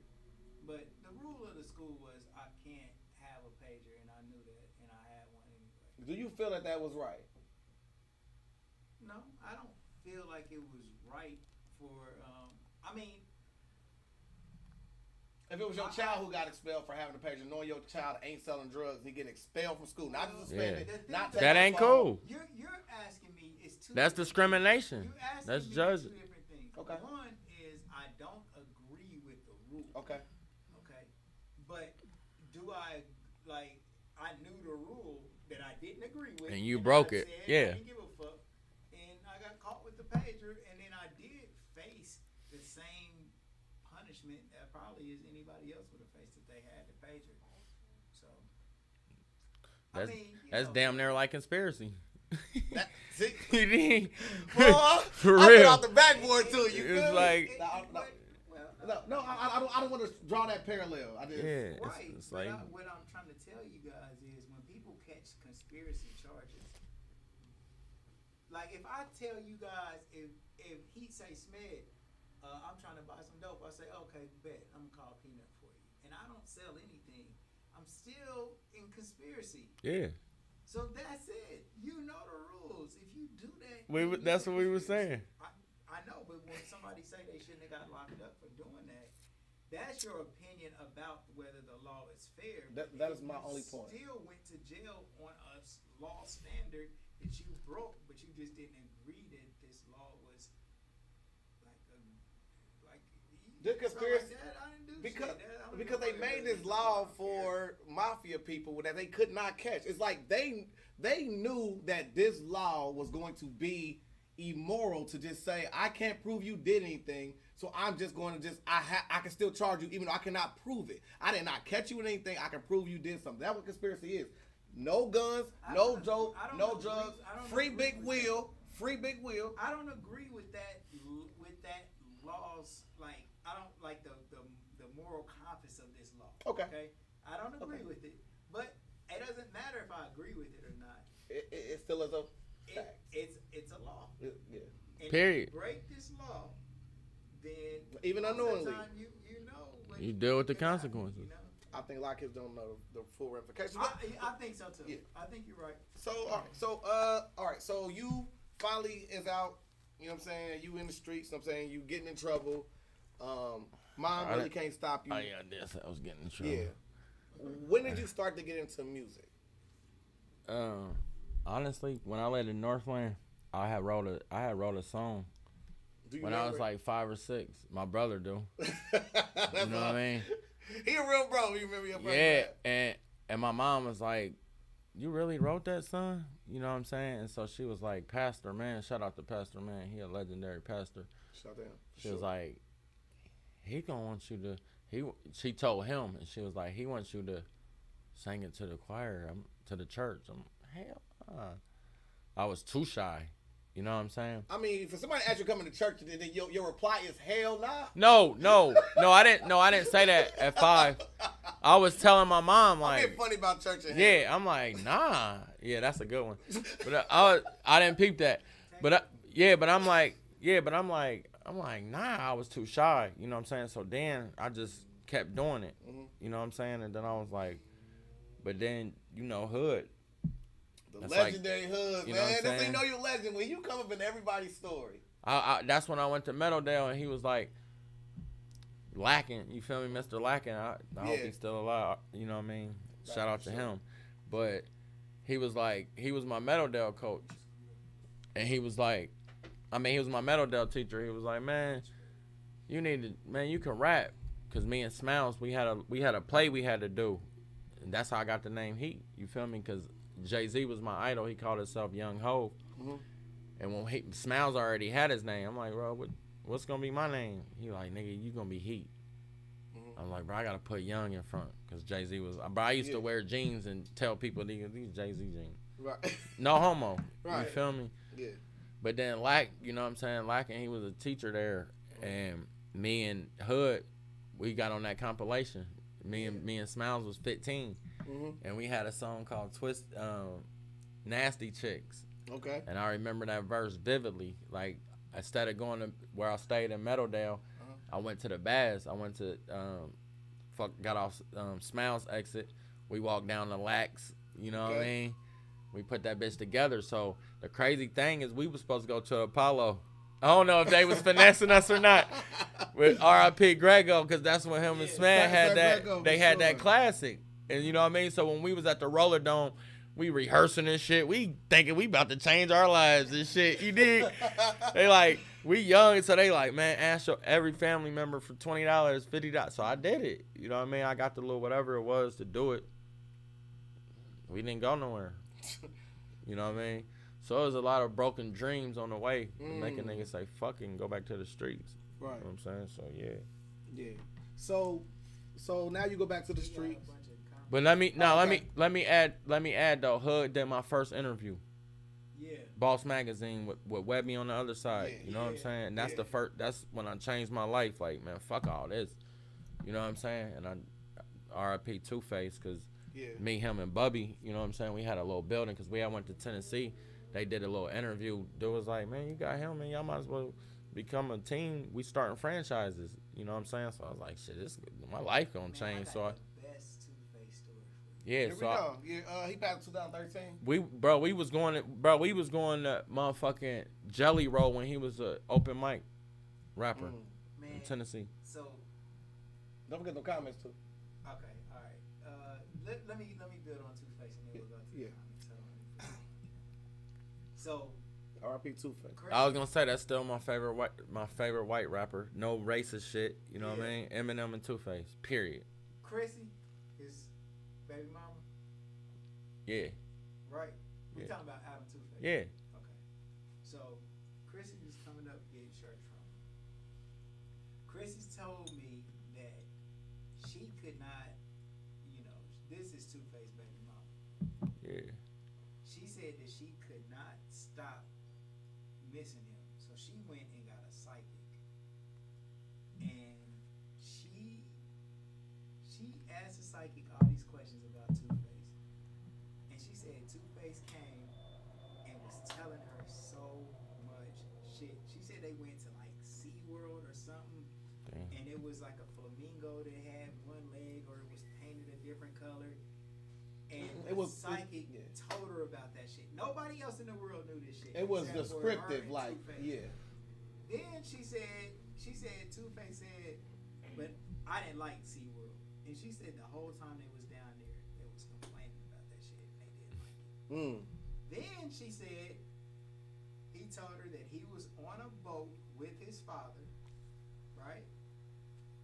but the rule of the school was I can't have a pager, and I knew that, and I had one anyway. Do you feel that was right? No, I don't feel like it was right for. I mean, if it was your child who got expelled for having a pager, knowing your child ain't selling drugs, he getting expelled from school, not just suspended, not that ain't cool. You're asking me. It's two. That's discrimination. That's me judging. two different things. Okay. One is I don't agree with the rule. Okay. Okay. But do I like? I knew the rule that I didn't agree with, and you broke I it. Said, Yeah. I didn't give a fuck, and I got caught with the pager, and then I did face the same punishment that probably as anybody else would have faced if they had the pager. So That's damn near like conspiracy. See? Well, for I real. been off the backboard too. You It's feel like no, I don't want to draw that parallel. I just right. It's like What I'm trying to tell you guys is when people catch conspiracy charges, like if I tell you guys if he say SMED, I'm trying to buy some dope, I say okay, bet I'm gonna call Peanut for you, and I don't sell anything, I'm still in conspiracy. Yeah. So that's it. You know the rules. If you do that, That's what we were saying. I know, but when somebody say they shouldn't have got locked up for doing that, that's your opinion about whether the law is fair. That is my only point. Still went to jail on a law standard that you broke, but you just didn't agree that this law was like the conspiracy. Like that. I didn't do because shit. because they made this law for mafia people that they could not catch. It's like they knew that this law was going to be immoral to just say I can't prove you did anything, so I'm just going to I can still charge you even though I cannot prove it. I did not catch you with anything. I can prove you did something. That's what conspiracy is. No guns, no dope, no drugs, free big wheel, free big wheel. I don't agree with that laws, like I don't like the moral compass of this law. Okay. I don't agree with it, but it doesn't matter if I agree with it or not. It still is a fact. It's a law. Yeah. And Period. If you break this law, then even unknowingly, you know you deal with the consequences. You know? I think a lot of kids don't know the full ramifications. I think so too. Yeah. I think you're right. So all right. So you finally is out. You know what I'm saying? You in the streets. You know what I'm saying? You getting in trouble. Mom really can't stop you. Oh yeah, I was getting in trouble. Yeah. When did you start to get into music? Honestly, when I lived in Northland, I had wrote a song when I was like 5 or 6. My brother do. You know what I mean? He a real bro. You remember your brother? Yeah, and my mom was like, "You really wrote that, son?" You know what I'm saying? And so she was like, "Pastor, man, shout out to Pastor, man. He a legendary pastor." Shout out to him. She was like, "He gonna want you to." She told him, and she was like, "He wants you to sing it to the choir, to the church." I'm hell. I was too shy. You know what I'm saying? I mean, for somebody to ask you to come to church, then your reply is hell nah. No, I didn't say that at 5. I was telling my mom like, I'm funny about church and yeah, I'm like, nah, yeah, that's a good one. But I didn't peep that. But I'm like, nah, I was too shy. You know what I'm saying? So then I just kept doing it. Mm-hmm. You know what I'm saying? And then I was like, but then hood. The That's legendary hood, you know man. what I'm That's how you saying? know you're legend when you come up in everybody's story. That's when I went to Meadowdale, and he was like, Lacking, you feel me, Mr. Lacking. I hope he's still alive. You know what I mean? Shout out to him. But he was like, he was my Meadowdale coach, and he was like, he was my Meadowdale teacher. He was like, man, you can rap, cause me and Smiles, we had a play we had to do, and that's how I got the name Heat. You feel me? Cause Jay-Z was my idol. He called himself Young Hov. Mm-hmm. And when Smiles already had his name, I'm like, bro, what's going to be my name? He like, nigga, you going to be Heat. Mm-hmm. I'm like, bro, I got to put Young in front because Jay-Z was, bro, I used to wear jeans and tell people these Jay-Z jeans. Right. No homo. Right. You feel me? Yeah. But then you know what I'm saying? Lacking, he was a teacher there. And me and Hood, we got on that compilation. Me and Smiles was 15. Mm-hmm. And we had a song called Nasty Chicks. Okay. And I remember that verse vividly. Like, instead of going to where I stayed in Meadowdale, I went to the Bass. I went to, got off Smiles exit. We walked down the Lax, you know what I mean? We put that bitch together. So the crazy thing is we was supposed to go to Apollo. I don't know if they was finessing us or not with R.I.P. Grego, because that's when him and Smash had that. Grego, they had that classic. And you know what I mean? So when we was at the Roller Dome, we rehearsing and shit. We thinking we about to change our lives and shit. You dig? They like, we young, so they like, man, ask every family member for $20, $50. So I did it. You know what I mean? I got the little whatever it was to do it. We didn't go nowhere. You know what I mean? So it was a lot of broken dreams on the way, making niggas say, fucking go back to the streets. Right. You know what I'm saying? So, yeah. Yeah. So now you go back to the streets. But let me add though, Hood did my first interview. Yeah. Boss Magazine with Webby on the other side. You know what I'm saying? And that's the first. That's when I changed my life. Like, man, fuck all this. You know what I'm saying? And I R.I.P. Two-Face, because me, him, and Bubby, you know what I'm saying? We had a little building because we had went to Tennessee. They did a little interview. Dude was like, man, you got him, man. Y'all might as well become a team. We starting franchises. You know what I'm saying? So I was like, shit, my life gonna change. So I. Yeah, so he passed 2013. We was going to motherfucking Jelly Roll when he was a open mic rapper in Tennessee. So don't forget the comments too. Okay, all right. Let me build on Two-Face and then we'll go to the comments. So R.I.P. Two-Face. I was gonna say that's still my favorite white rapper. No racist shit. You know what I mean? Eminem and Two-Face. Period. Chrissy, his baby mama. Yeah. Right? We're talking about Adam Two-Face. Yeah. Okay. So, Chrissy was coming up getting shirts from him. Chrissy's told me that she could not, this is Two-Face baby mama. Yeah. She said that she could not stop missing him. So she went and got a psychic. And she asked the psychic all these questions about Two-Face. Two-Face came and was telling her so much shit. She said they went to like SeaWorld or something. Damn. And it was like a flamingo that had one leg or it was painted a different color. And the psychic told her about that shit. Nobody else in the world knew this shit. It was descriptive, like, Two-Face. Then she said Two-Face said, but I didn't like SeaWorld. And she said the whole time they was down there, they was complaining about that shit and they didn't like it. Then she said he told her that he was on a boat with his father, right?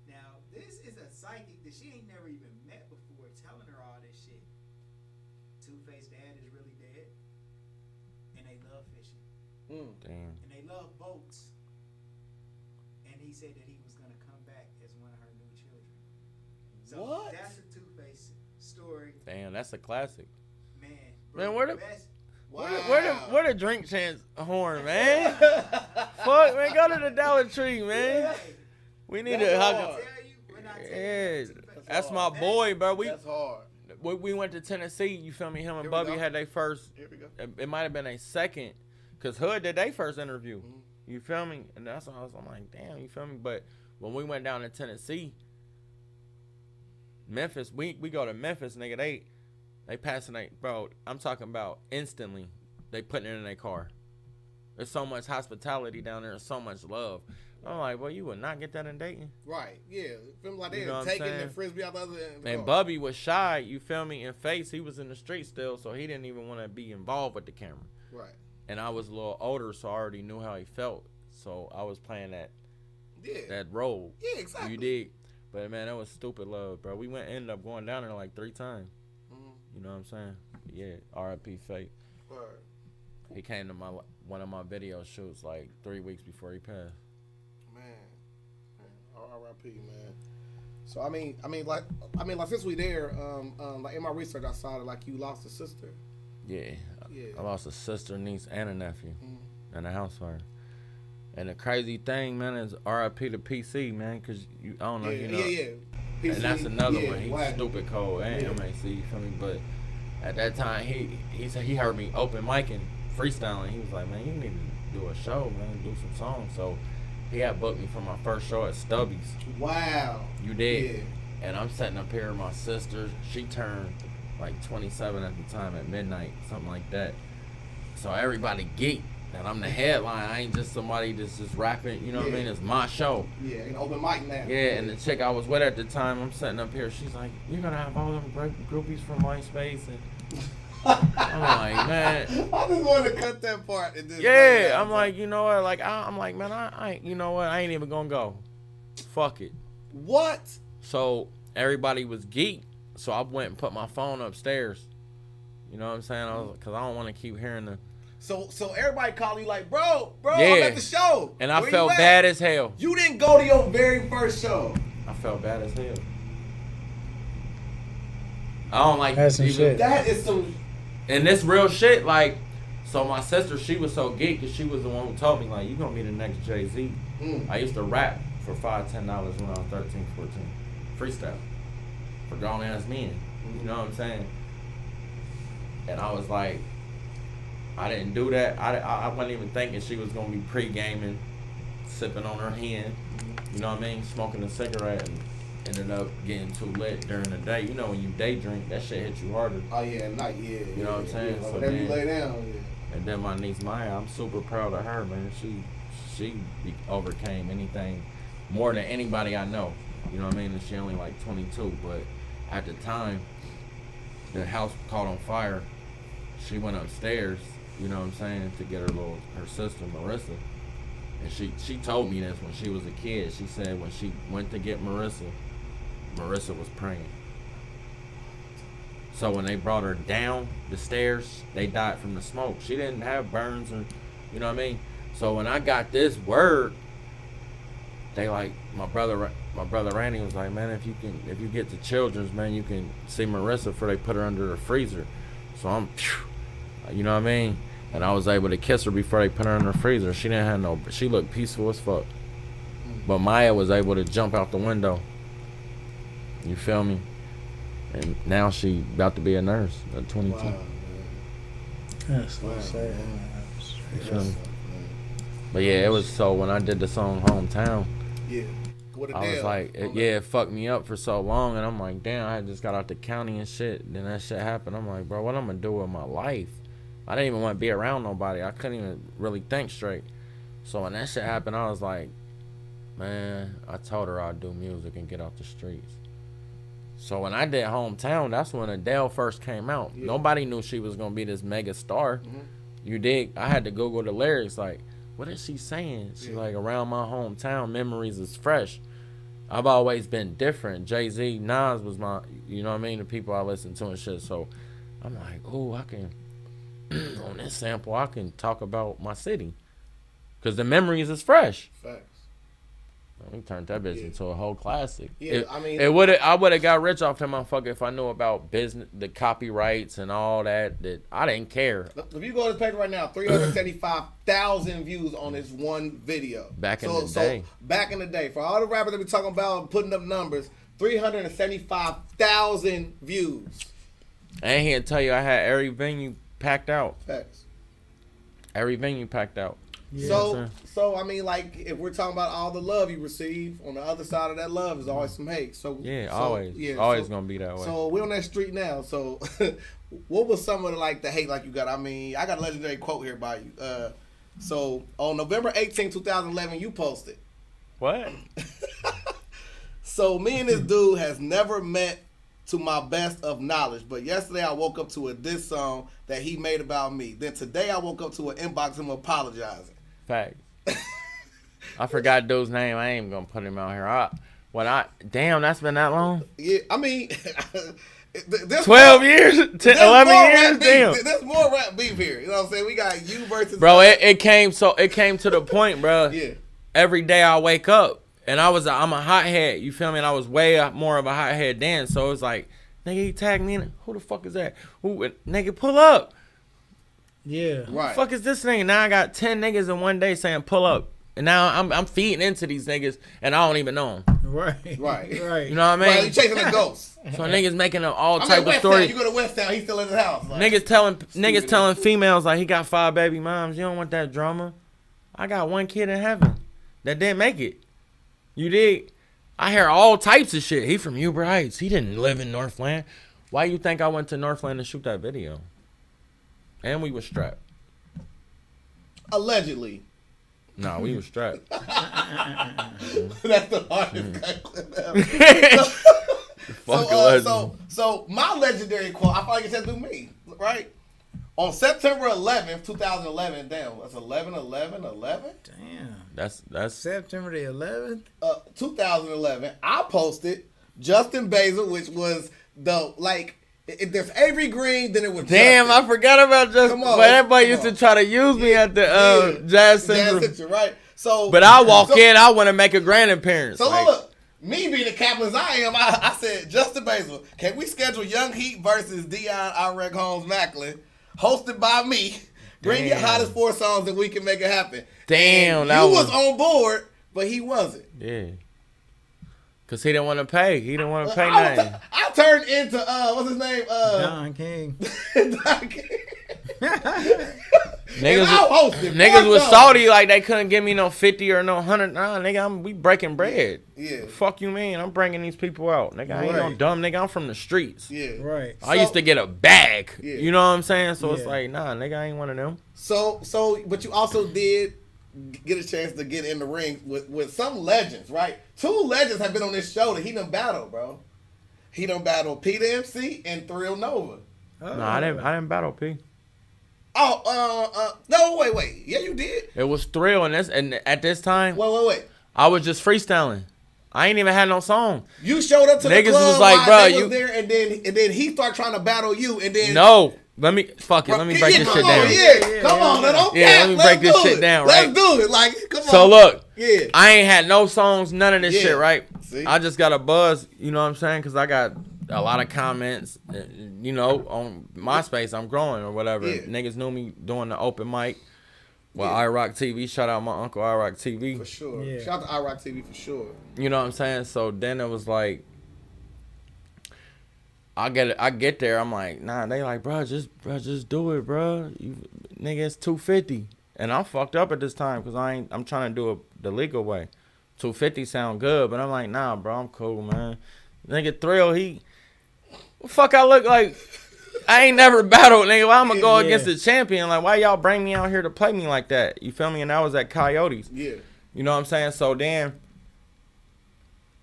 Now, this is a psychic that she ain't never even met before telling her all this shit. Two-Face dad is really dead, and they love fishing. Damn. And they love boats. And he said that he was going to come back as one of her new children. So that's the Two-Face story. Damn, that's a classic. Man, where the drink chance horn, man? Fuck, man, go to the Dollar Tree, man. We need to hug him. That's my boy, bro. That's hard. We went to Tennessee, you feel me? Him and Bubby had their first. Here we go. It might have been a second, because Hood did their first interview. You feel me? And that's why I'm like, damn, you feel me? But when we went down to Tennessee, Memphis, we go to Memphis, nigga, they passing bro, I'm talking about instantly, they putting it in their car. There's so much hospitality down there and so much love. I'm like, well, you would not get that in Dayton. Right, yeah. Feel like they taking the Frisbee out the other end. And Bubby was shy, you feel me? In Face, he was in the street still, so he didn't even want to be involved with the camera. Right. And I was a little older, so I already knew how he felt. So I was playing that role. Yeah, exactly. You dig? But, man, that was stupid love, bro. We ended up going down there like 3 times. You know what I'm saying? Yeah, R.I.P. Fate. Word. He came to one of my video shoots like 3 weeks before he passed. Man, R.I.P. man. So I mean, like since we there, like in my research, I saw that like you lost a sister. Yeah. I lost a sister, niece, and a nephew, and a house fire. And the crazy thing, man, is R.I.P. to PC, man, because I don't know, you know. Yeah. And that's another one. He's stupid cold and MAC, you feel me? But at that time, he said he heard me open micing freestyling. He was like, man, you need to do a show, man, do some songs. So he had booked me for my first show at Stubby's. Wow. You did. Yeah. And I'm sitting up here with my sister. She turned like 27 at the time at midnight, something like that. So everybody geeked that I'm the headline. I ain't just somebody that's just rapping, you know what I mean? It's my show. Yeah, an open mic now. Yeah, and the chick I was with at the time, I'm sitting up here, she's like, you're gonna have all them groupies from MySpace, and I'm like, man. I just wanted to cut that part. And Yeah, I'm like, you know what? Like, I'm like, man, I you know what? I ain't even gonna go. Fuck it. What? So everybody was geeked, so I went and put my phone upstairs. You know what I'm saying? Because I don't want to keep hearing the. So everybody called you like, bro, Yeah. I'm at the show. And I Where felt you at? bad as hell. You didn't go to your very first show. I felt bad as hell. I don't like That's some even- shit. That is some. And this real shit, like, so my sister, she was so geek, because she was the one who told me, like, you gonna be the next Jay-Z. I used to rap for $5, $10 when I was 13, 14. Freestyle. For grown-ass men. You know what I'm saying? And I was like, I didn't do that. I wasn't even thinking she was gonna be pre-gaming, sipping on her hand. You know what I mean? Smoking a cigarette, and ended up getting too lit during the day. You know, when you day drink, that shit hits you harder. Oh yeah, at night, yeah. You know what I'm saying? Yeah, So whenever you then- lay down, yeah. And then my niece Maya, I'm super proud of her, man. She overcame anything more than anybody I know. You know what I mean? And she only like 22, but at the time, the house caught on fire. She went upstairs, you know what I'm saying, to get her sister Marissa. And she told me this when she was a kid. She said when she went to get Marissa was praying. So when they brought her down the stairs, they died from the smoke. She didn't have burns, or, you know what I mean? So when I got this word, they like, my brother Randy was like, man, if you get to Children's, man, you can see Marissa before they put her under the freezer. So I'm, you know what I mean? And I was able to kiss her before they put her in the freezer. She didn't have she looked peaceful as fuck. But Maya was able to jump out the window. You feel me? And now she about to be a nurse at 22. Wow, man. That's so Wow, sad. man. You feel me? But yeah, it was so when I did the song Hometown, Yeah. What a I was deal. like, it fucked me up for so long, and I'm like, damn, I just got out the county and shit. Then that shit happened. I'm like, bro, what I'm gonna do with my life? I didn't even want to be around nobody. I couldn't even really think straight. So when that shit happened, I was like, man, I told her I'd do music and get off the streets. So when I did Hometown, that's when Adele first came out. Yeah. Nobody knew she was gonna be this mega star. You dig? I had to Google the lyrics, like, what is she saying? She like, around my hometown, memories is fresh. I've always been different. Jay-Z, Nas was my, you know what I mean, the people I listen to and shit. So I'm like, oh, I can, on this sample, I can talk about my city. Because the memories is fresh. Facts. We turned that bitch into a whole classic. Yeah, I mean, I would have got rich off that motherfucker if I knew about business, the copyrights and all that. That I didn't care. if you go to the page right now, 375,000 views on this one video. Back in the day. Back in the day, for all the rappers that we talking about putting up numbers, 375,000 views. And he tell you I had every venue packed out. Facts. Every venue packed out. Yeah. So I mean, like, if we're talking about all the love you receive, on the other side of that love is always some hate. So Yeah, so, always. yeah, Always so- gonna be that way. So we're on that street now. So what was some of the, like, the hate like you got? I mean, I got a legendary quote here by you. So on November 18, 2011, you posted. What? So me and this dude has never met to my best of knowledge, but yesterday I woke up to a diss song that he made about me. Then today I woke up to an inbox of him apologizing. Fact. I forgot dude's name. I ain't even gonna put him out here. Damn, that's been that long? Yeah, I mean, 12 years? 11 years? Damn. There's more rap beef here. You know what I'm saying? We got you versus... Bro, it came to the point, bro. Yeah. Every day I wake up, and I'm a hothead, you feel me? And I was way more of a hothead then, so it's like, nigga, he tagged me in it. Who the fuck is that? Who, nigga, pull up. Yeah. Who the fuck is this nigga? Now I got 10 niggas in one day saying pull up. And now I'm feeding into these niggas, and I don't even know them. Right. Right. You know what I mean? Right, you chasing a ghost. So niggas making up all I'm type in of West stories. Town. You go to West Town, he's still in his house. Like, Niggas telling females like he got 5 baby moms. You don't want that drama. I got 1 kid in heaven that didn't make it. You dig? I hear all types of shit. He from Uber Heights. He didn't live in Northland. Why you think I went to Northland to shoot that video? And we was strapped. Allegedly. No, we was strapped. That's the hardest clip ever. So my legendary quote, I feel like it said through me, right? On September 11th, 2011, damn, that's 11/11/11. Damn. That's September the 11th. 2011. I posted Justin Basil, which was the if there's Avery Green, then it was damn. Justin. I forgot about Justin. Come on, but everybody used to try to use me at the Jazz Central. Right? So, but I walk in, I want to make a grand appearance. So look, me being the captain as I am, I said, Justin Basil, can we schedule Young Heat versus Dion Irek Holmes Macklin, hosted by me? Bring your hottest 4 songs and we can make it happen. Damn, and you was on board, but he wasn't. Yeah. Cause he didn't want to pay. He didn't want to pay nothing. I turned into what's his name? Don King. Don King. Niggas was salty like they couldn't give me no 50 or no 100. Nah, nigga, we breaking bread. Yeah. Fuck you mean? I'm bringing these people out. Nigga, I ain't no dumb nigga. I'm from the streets. Yeah. Right. I used to get a bag. Yeah. You know what I'm saying? So it's like, nah, nigga, I ain't one of them. So, but you also did get a chance to get in the ring with some legends, right? 2 legends have been on this show that he done battled, bro. He done battled Peter MC and Thrill Nova. No, I didn't battle P. No, wait. Yeah, you did. It was Thrill, and at this time, Wait. I was just freestyling. I ain't even had no song. You showed up to the Niggas club was like, bro, you was there, and then he started trying to battle you, and then no. Let me break this shit down. Come on, don't let me break this shit down, right? Let's do it. Like, come on. So look, yeah, I ain't had no songs, none of this shit, right? See? I just got a buzz, you know what I'm saying? Because I got a lot of comments, you know, on MySpace. I'm growing or whatever. Yeah. Niggas knew me doing the open mic. Well, iRock TV. Shout out my uncle iRock TV. For sure. Yeah. Shout out to iRock TV for sure. You know what I'm saying? So then it was like, I get there. I'm like, nah. They like, bro, just do it, bro. You nigga, it's $250, and I'm fucked up at this time because I'm trying to do it the legal way. $250 sound good, but I'm like, nah, bro, I'm cool, man. Nigga, Thrill, what fuck I look like? I ain't never battled, nigga. Why I'm gonna go against the champion? Like, why y'all bring me out here to play me like that? You feel me? And I was at Coyotes. Yeah. You know what I'm saying? So then,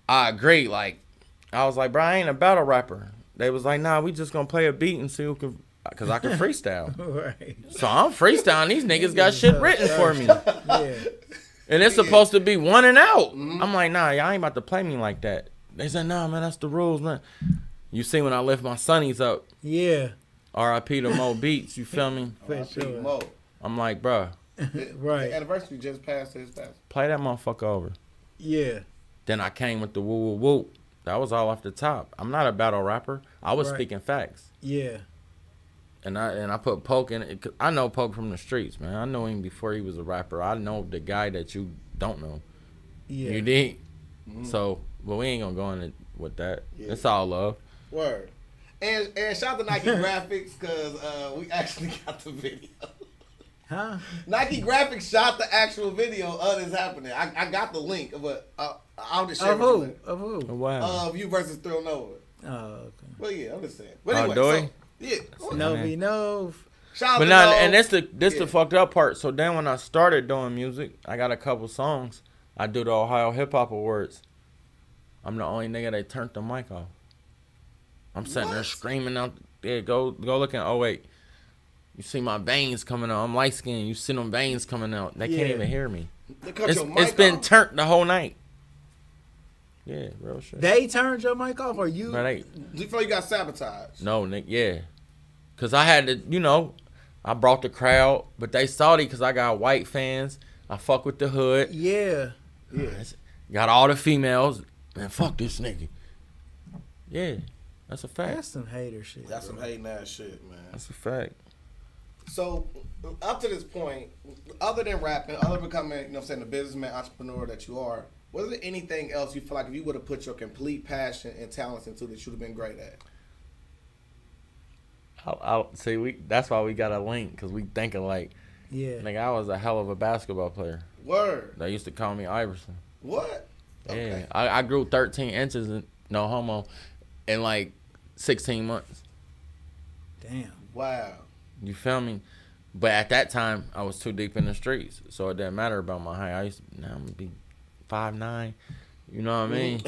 I agree. Like, I was like, bro, I ain't a battle rapper. They was like, nah, we just gonna play a beat and see who can, cause I can freestyle. Right. So I'm freestyling. These niggas got shit written for me. Yeah. And it's supposed to be 1 and out. I'm like, nah, y'all ain't about to play me like that. They said, nah, man, that's the rules, man. You see when I lift my sunnies up. Yeah. R.I.P. to Mo Beats, you feel me? For sure. Mo. I'm like, bro, Right. The anniversary just passed his passing. play that motherfucker over. Yeah. Then I came with the woo woo woo. That was all off the top. I'm not a battle rapper. I was speaking facts. Yeah. And I put Poke in it. I know Poke from the streets, man. I know him before he was a rapper. I know the guy that you don't know. Yeah. You dig? So, but we ain't gonna go in it with that. Yeah. It's all love. Word. And shout out to Nike Graphics because we actually got the video. Huh? Nike Graphics shot the actual video of this happening. I got the link, but I'll just share Of with you who? later. Of who? Wow. Of you versus Thrill Nova. Oh, okay. Well, yeah, I'm just saying. But anyway, Doy? so, No. shout out But to now, Nove. and this the fucked up part. So then when I started doing music, I got a couple songs. I do the Ohio Hip Hop Awards. I'm the only nigga they turned the mic off. I'm sitting there screaming out. Yeah, go look in 08. You see my veins coming out. I'm light skinned. You see them veins coming out. They can't even hear me. They cut your mic It's been off. turned the whole night. Yeah, real shit. They turned your mic off, or you? But Do you feel like you got sabotaged? no, Nick, yeah. Because I had to, you know, I brought the crowd, but they salty because I got white fans. I fuck with the hood. Yeah. Yeah. Got all the females. Man, fuck this nigga. Yeah, that's a fact. That's some hater shit. That's bro. some hating ass shit, man. That's a fact. So up to this point, other than rapping, other than becoming, you know what I'm saying, the businessman, entrepreneur that you are, was there anything else you feel like if you would have put your complete passion and talents into that you'd have been great at? I see. That's why we got a link because we thinking like, Yeah. nigga, I was a hell of a basketball player. Word. They used to call me Iverson. What? Yeah, I grew 13 inches, no homo, in like 16 months. Damn. Wow. You feel me? But at that time, I was too deep in the streets, so it didn't matter about my height. I used to, now I'm gonna be 5'9", you know what I mean?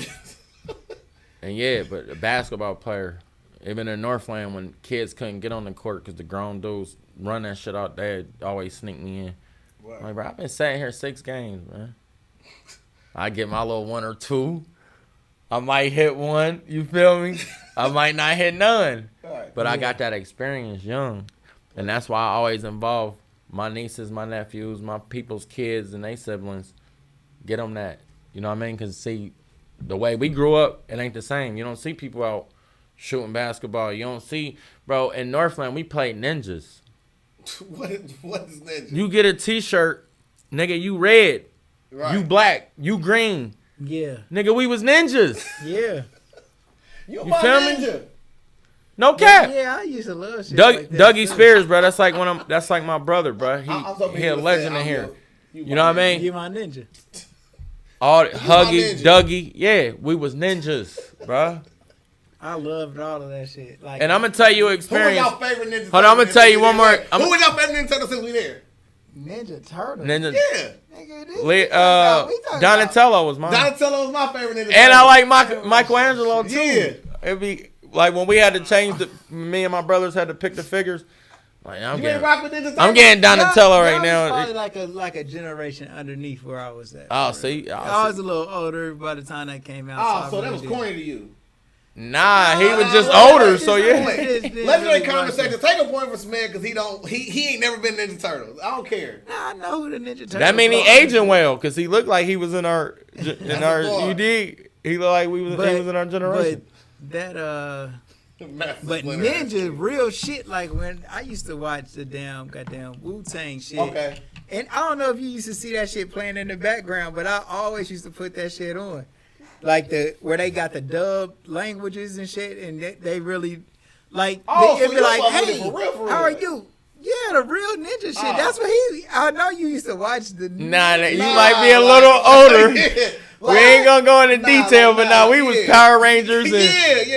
And yeah, but a basketball player, even in Northland, when kids couldn't get on the court because the grown dudes run that shit out, they'd always sneak me in. Wow. Like, bro, I've been sitting here 6 games, man. I get my little 1 or 2. I might hit one, you feel me? I might not hit none. Right. But I got that experience young. And that's why I always involve my nieces, my nephews, my people's kids, and their siblings. Get them that. You know what I mean? Because, see, the way we grew up, it ain't the same. You don't see people out shooting basketball. You don't see, bro, in Northland, we played ninjas. What is ninja? You get a T-shirt, nigga, you red. Right. You black. You green. Yeah. Nigga, we was ninjas. Yeah. You You feel me? ninja. No cap. Yeah, I used to love shit Doug, like that. Dougie Spears, bro. That's like that's like my brother, bro. I'm hoping He you a would legend say, in here. you You know what I mean? You my ninja. All my Huggy, ninja. Dougie, yeah, we was ninjas, bro. I loved all of that shit. Like, And I'm gonna tell you Who experience. was y'all favorite Ninja Turtle? Hold on, I'm gonna tell you one more. Who was y'all favorite Ninja Turtle since we there? Ninja Turtle. Ninja, Yeah. Nigga, this Lee- we talking about- Donatello was mine, Donatello was my favorite Ninja Turtle. and I like Michelangelo too. Yeah. It'd be like when we had to change me and my brothers had to pick the figures. Like I'm You ain't getting, rock with Ninja Turtle? I'm getting Donatello Y'all right was now. Probably like a generation underneath where I was at. Oh, see, I was a little older by the time that came out. Oh, I so that really was didn't- corny to you. Nah, he was just wait, older, wait, so wait, yeah. wait. Didn't Legendary really conversation. watch Take a point for Smith because he ain't never been Ninja Turtles. I don't care. Nah, I know who the Ninja Turtles That mean he are. aging well, cause he looked like he was in our boy. You dig? He looked like he was in our generation. But that Master but Splinter. Ninja real shit. Like when I used to watch the goddamn Wu-Tang shit. Okay. And I don't know if you used to see that shit playing in the background, but I always used to put that shit on. Like where they got the dub languages and shit, and they really like Oh, they'd so be you like, fuck with "Hey, it for real, how are you?" Yeah, the real ninja shit. Oh. That's what he. I know you used to watch the. Nah, you Nah, might be a like- little older. Yeah, We ain't gonna go into detail, but nah, we was yeah. Power Rangers and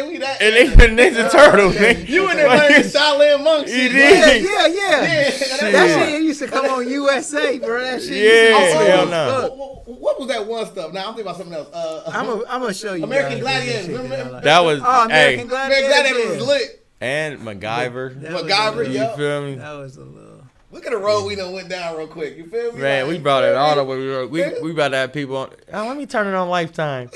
we that. and even Ninja Turtles. nigga. You in there playing Shaolin Monk You shit. did. Yeah. Yeah. That shit used to come on USA, bro. That shit. Yeah, used to be hell cool no. as fuck. What was that one stuff? Now I'm thinking about something else. I'm gonna show you. American guys this Gladiators, shit remember I that? like. That was Oh, American hey, Gladiators. Gladiators was yeah. lit. and MacGyver. That was MacGyver, a little- yeah. You feel me? That was a little. Look at the road we done went down real quick. You feel me? Man, Like, we brought it all the you way. We about to have people on. Oh, let me turn it on Lifetime.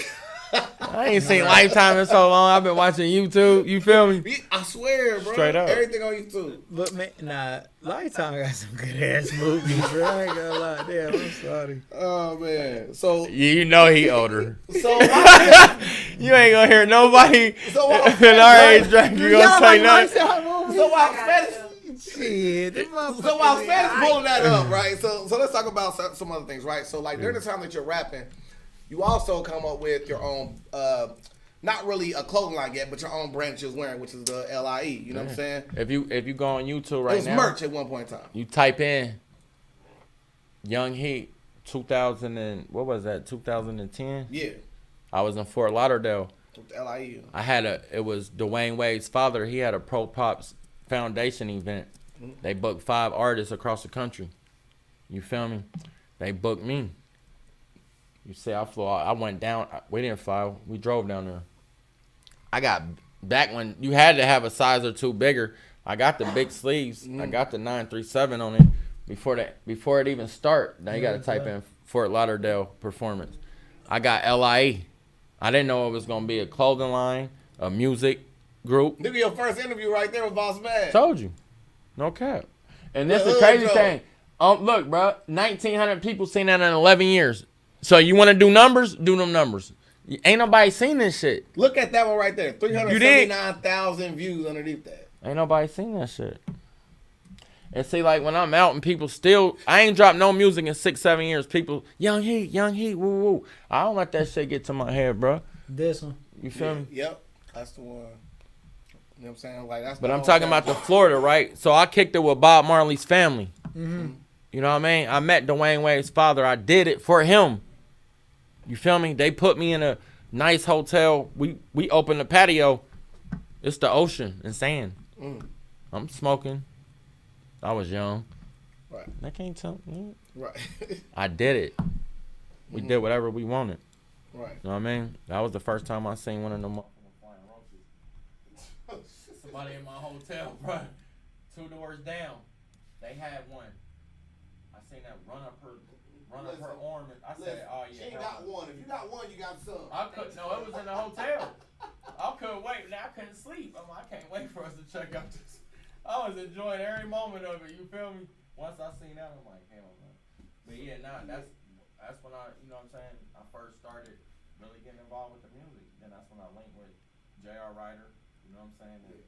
I ain't seen Lifetime in so long. I've been watching YouTube. You feel me? feel me? I swear, bro. Straight up. Everything on YouTube. But man, nah, Lifetime got some good ass movies, bro. I ain't gonna lie. Damn, I'm sorry. Oh man. So You know he older. so You ain't gonna hear nobody So, in our age bracket Y'all gonna say like nothing. Lifetime movies? so while Spanish Shit, them motherfuckers So while is Spanish aight. pulling that up, right? So let's talk about some other things, right? So like during the time that you're rapping, you also come up with your own, not really a clothing line yet, but your own brand that you was wearing, which is the LIE. You know what I'm saying? If you go on YouTube It right was now, merch at one point in time. you type in Young Heat 2000 and what was that? 2010. Yeah, I was in Fort Lauderdale. with the LIE. It was Dwayne Wade's father. He had a Pro Pops Foundation event. They booked 5 artists across the country. You feel me? They booked me. You see, I went down. We didn't fly. We drove down there. I got back when you had to have a size or two bigger. I got the big sleeves. I got the 937 on it before it even start. Now you got to type in Fort Lauderdale performance. I got LIE. I didn't know it was gonna be a clothing line, a music group. Nigga, your first interview right there with Boss Man. Told you, no cap. And this The is the crazy hood, thing. Look, bro, 1,900 people seen that in 11 years. So you want to do numbers? Do them numbers. Ain't nobody seen this shit. Look at that one right there. 379,000 views underneath that. Ain't nobody seen that shit. And see, like, when I'm out and people still, I ain't dropped no music in 6-7 years. People, Young Heat, woo, woo. I don't let that shit get to my head, bro. This one. You feel me? Yep. That's the one. You know what I'm saying? Like, that's. But I'm talking about the Florida, right? So I kicked it with Bob Marley's family. Mm-hmm. You know what I mean? I met Dwayne Wade's father. I did it for him. You feel me? They put me in a nice hotel. We opened the patio. It's the ocean and sand. I'm smoking. I was young. Right. I can't tell. Right. I did it. We did whatever we wanted. Right. You know what I mean? That was the first time I seen one of them flying roaches. Somebody in my hotel, bro. 2 doors down. They had one. I seen that run up her arm. And I said, oh yeah. She ain't got one. If you got one, you got some. I couldn't. No, it was in the hotel. I couldn't wait. Now I couldn't sleep. I'm like, I can't wait for us to check out this. I was enjoying every moment of it. You feel me? Once I seen that, I'm like, hell no. But yeah, that's when I, you know what I'm saying, I first started really getting involved with the music. Then that's when I linked with J.R. Ryder. You know what I'm saying? And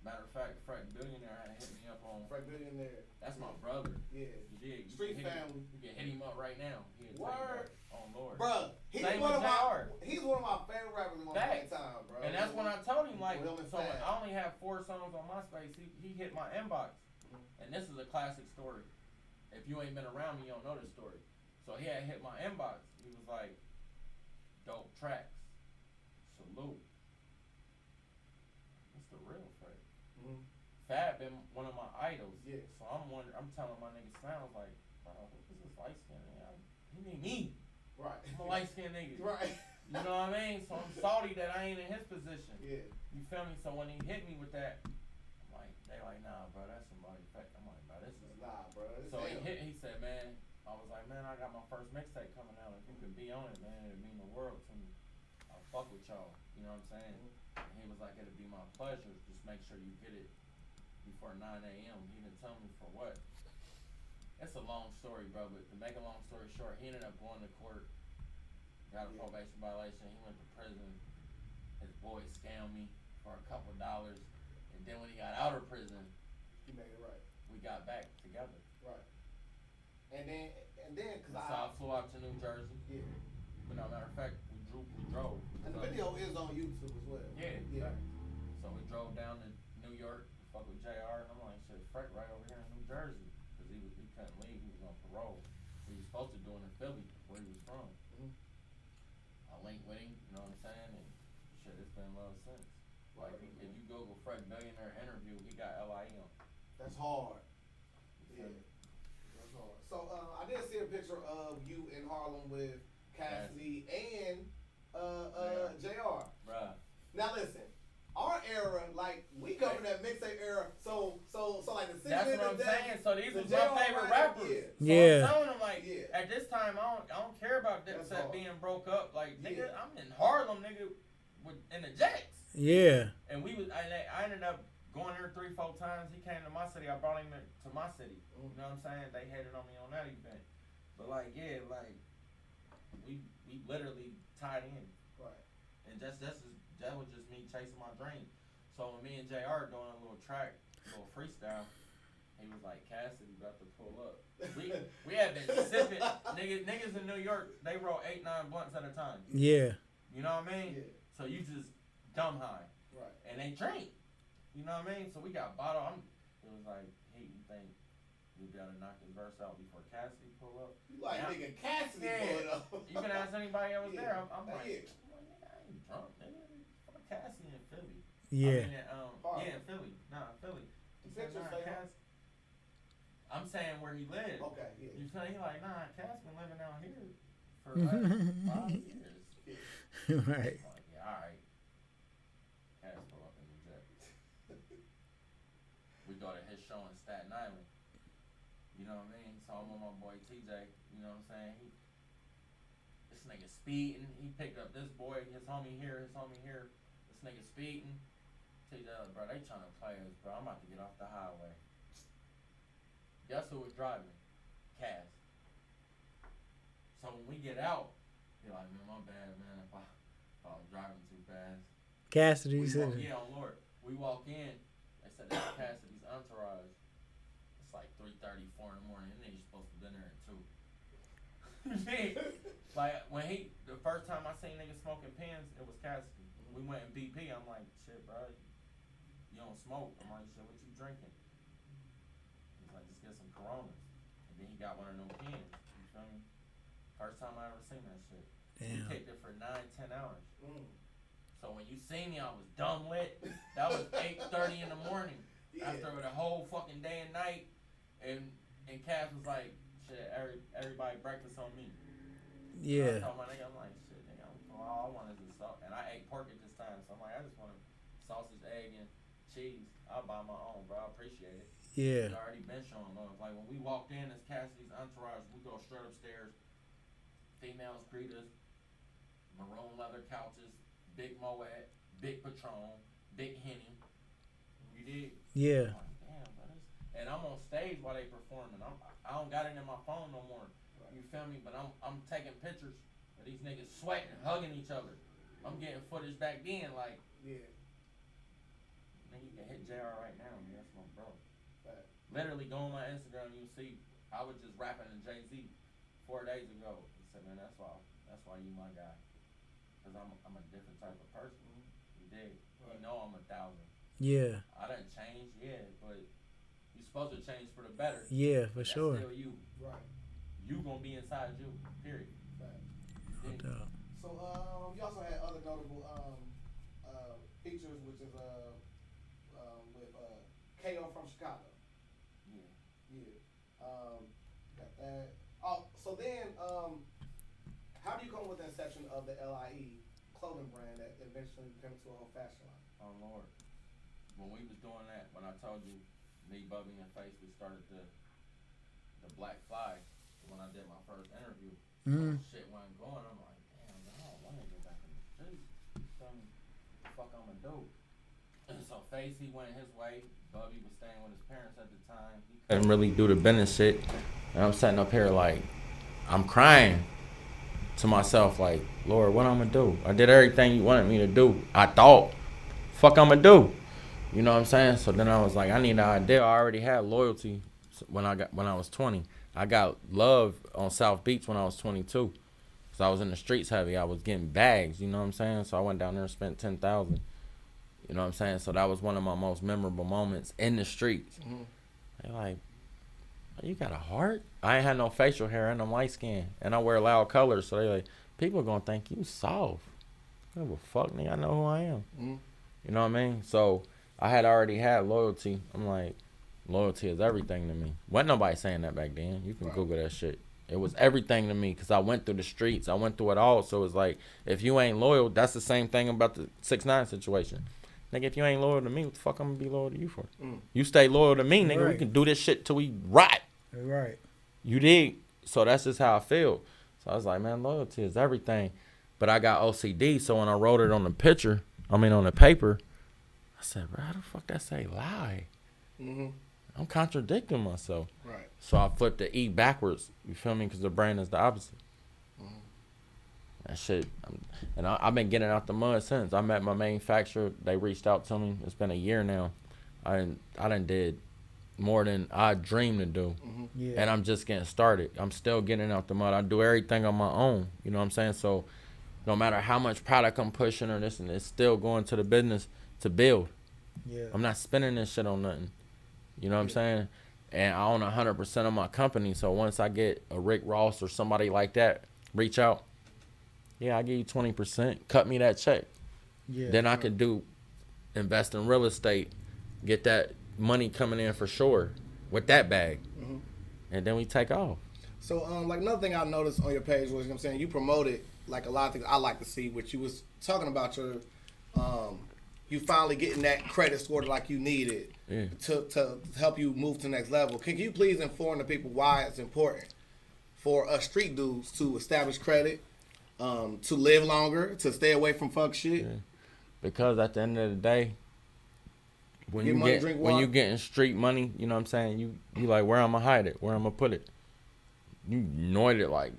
matter of fact, FRECK Billionaire had hit me up on. FRECK Billionaire. That's my brother. Yeah. You dig? Street family. You can hit him up right now. Word. On Lord. Bruh, he's Same one with he's one of my favorite rappers in my time, bro. And that's when I told him, like, so Fat. I only have 4 songs on MySpace. He hit my inbox. And this is a classic story. If you ain't been around me, you don't know this story. So he had hit my inbox. He was like, dope tracks. Salute. It's the real FRECK. Fab been one of my idols. Yeah. So I'm telling my nigga Sounds like, bro, what is this light skin nigga? He need me. Right. I'm a light skinned nigga. Right. You know what I mean? So I'm salty that I ain't in his position. Yeah. You feel me? So when he hit me with that, I'm like, they like, nah, bro, that's somebody fake. I'm like, bro, this is nah, bro. So he said, man, I was like, man, I got my first mixtape coming out. If you could be on it, man, it'd mean the world to me. I'll fuck with y'all. You know what I'm saying? And he was like, it'd be my pleasure. Just make sure you get it before 9 a.m. He didn't tell me for what. It's a long story, bro, but to make a long story short, he ended up going to court, got a probation violation, he went to prison, his boy scammed me for a couple dollars, and then when he got out of prison, he made it right. We got back together. Right. And then, so I flew out to New Jersey. Yeah. But no, matter of fact, we drove. And the video is on YouTube as well. Yeah. Yeah. So we drove down to New York, fuck with JR, and I'm like, shit, FRECK right over here in New Jersey. He couldn't leave. He was on parole. He was supposed to do it in Philly, where he was from. I linked with him, you know what I'm saying? And shit, it's been love since. Like, if you Google FRECK Billionaire interview, he got LIE on. That's hard. Yeah. That's hard. So, I did see a picture of you in Harlem with Cassidy and JR. Bruh. Now, listen. Our era, like, we covered that mixtape era, so like the 6 That's minutes. what I'm saying. So these the was my favorite rappers. Yeah. So I'm telling them, like, at this time, I don't care about Dipset being broke up. Like, nigga, I'm in Harlem, nigga, in the Jacks. Yeah. And I ended up going there 3-4 times. He came to my city. I brought him to my city. You know what I'm saying? They hated on me on that event. But like, yeah, like, we literally tied in. Right. And that was just me chasing my dream. So when me and JR doing a little track, a little freestyle, he was like, Cassidy about to pull up. We had been sipping. Niggas in New York, they roll 8-9 blunts at a time. Yeah. You know what I mean? Yeah. So you just dumb high. Right. And they drink. You know what I mean? So we got bottle. It was like, hey, you think we gotta knock this verse out before Cassidy pull up? You like nigga Cassidy pull up. You can ask anybody that was there. I'm like, yeah. I ain't drunk, nigga. Cassidy in Philly. Yeah. I mean, in Philly. Nah, Philly. He said, nah, Cass. I'm saying where he lived. Okay, yeah. You feel he like, nah, Cass been living out here for like 5 years. Right. I'm like, yeah, all right. Cass pull up in New Jersey. We go to his show in Staten Island. You know what I mean? So I'm with my boy TJ. You know what I'm saying? This nigga speeding. He picked up this boy, his homie here. This nigga speeding. TJ, bro, they trying to play us, bro. I'm about to get off the highway. Guess who was driving? Cass. So when we get out, he's like, man, my bad, man, if I was driving too fast. Cassidy said. Yeah, on Lord. We walk in. They said that's Cassidy's entourage. It's like 3:30, 4 in the morning. And nigga's supposed to be there at 2. Like when the first time I seen niggas smoking pens, it was Cassidy. We went in BP. I'm like, shit, bro, you don't smoke. I'm like, shit, what you drinking? He's like, just get some Coronas. And then he got one of them pens. You feel me? First time I ever seen that shit. He picked it for 9-10 hours. So when you seen me, I was dumb lit. That was 8:30 in the morning. After the whole fucking day and night. And Cass was like, shit, everybody breakfast on me. Yeah. So I told my nigga, I'm like, shit, nigga, all I want is a salt. And I ate pork at this time, so I'm like, I just want a sausage, egg, and cheese. I'll buy my own, bro. I appreciate it. Yeah. It's already been showing love. Like when we walked in as Cassidy's entourage, we go straight upstairs. Females greet us. Maroon leather couches, big Moet, big Patron, big Henny. You did? Yeah. I'm like, damn, bro. And I'm on stage while they performing. I don't got it in my phone no more. You feel me? But I'm taking pictures of these niggas sweating, hugging each other. I'm getting footage back then, like, Yeah. nigga, you can hit JR right now, man. That's my bro. Literally go on my Instagram, you'll see I was just rapping to Jay-Z 4 days ago. He said, man, that's why you my guy. Cause I'm a different type of person. You dig? You know I'm 1,000. Yeah. I didn't change, but you supposed to change for the better. Yeah, for That's sure. still you. Right. You gonna be inside you. Period. No doubt. So you also had other notable features, which is with KO from Chicago. Got that. Oh, so then how do you come with the inception of the LIE clothing brand that eventually became to a whole fashion line? Oh Lord. When we was doing that, when I told you, me, Bubby, and Face, we started the Black Fly. When I did my first interview, shit wasn't going. I'm like, damn, man, I don't want to get back in the streets. What the fuck I'm gonna do? And so Face, he went his way. Bubby was staying with his parents at the time. He couldn't really do the business shit. And I'm sitting up here like, I'm crying to myself like, Lord, what I'm gonna do? I did everything you wanted me to do. I thought, fuck I'm gonna do. You know what I'm saying? So then I was like, I need an idea. I already had loyalty when I was 20. I got love on South Beach when I was 22. So I was in the streets heavy. I was getting bags, you know what I'm saying? So I went down there and spent $10,000. You know what I'm saying? So that was one of my most memorable moments in the streets. They're like, you got a heart? I ain't had no facial hair and I'm light skinned. And I wear loud colors. So they like, people gonna think you soft. I don't give a fuck, nigga. I know who I am. You know what I mean? So I had already had loyalty. I'm like, loyalty is everything to me. Wasn't nobody saying that back then. You can Google that shit. It was everything to me because I went through the streets. I went through it all. So it's like, if you ain't loyal, that's the same thing about the 6ix9ine situation. Nigga, if you ain't loyal to me, what the fuck I'm gonna be loyal to you for? You stay loyal to me, nigga. Right. We can do this shit till we rot. Right. You dig? So that's just how I feel. So I was like, man, loyalty is everything. But I got OCD, so when I wrote it on the on the paper, I said, bro, how the fuck that say lie? I'm contradicting myself. Right. So I flipped the E backwards. You feel me? Because the brain is the opposite. That shit. And I've been getting out the mud since. I met my manufacturer. They reached out to me. It's been a year now. I done did more than I dreamed to do. Yeah. And I'm just getting started. I'm still getting out the mud. I do everything on my own. You know what I'm saying? So no matter how much product I'm pushing or this and it's still going to the business to build. Yeah. I'm not spending this shit on nothing. You know what I'm saying? And I own 100% of my company. So once I get a Rick Ross or somebody like that, reach out. Yeah, I give you 20%. Cut me that check. Yeah. Then I could invest in real estate, get that money coming in for sure with that bag. And then we take off. So, like another thing I noticed on your page was, you know what I'm saying, you promoted like a lot of things I like to see, which you was talking about your, you finally getting that credit score like you needed to help you move to the next level. Can you please inform the people why it's important for us street dudes to establish credit, to live longer, to stay away from fuck shit? Yeah. Because at the end of the day, when you getting street money, you know what I'm saying, you like, where I'm gonna hide it, where I'm gonna put it. You know it, like,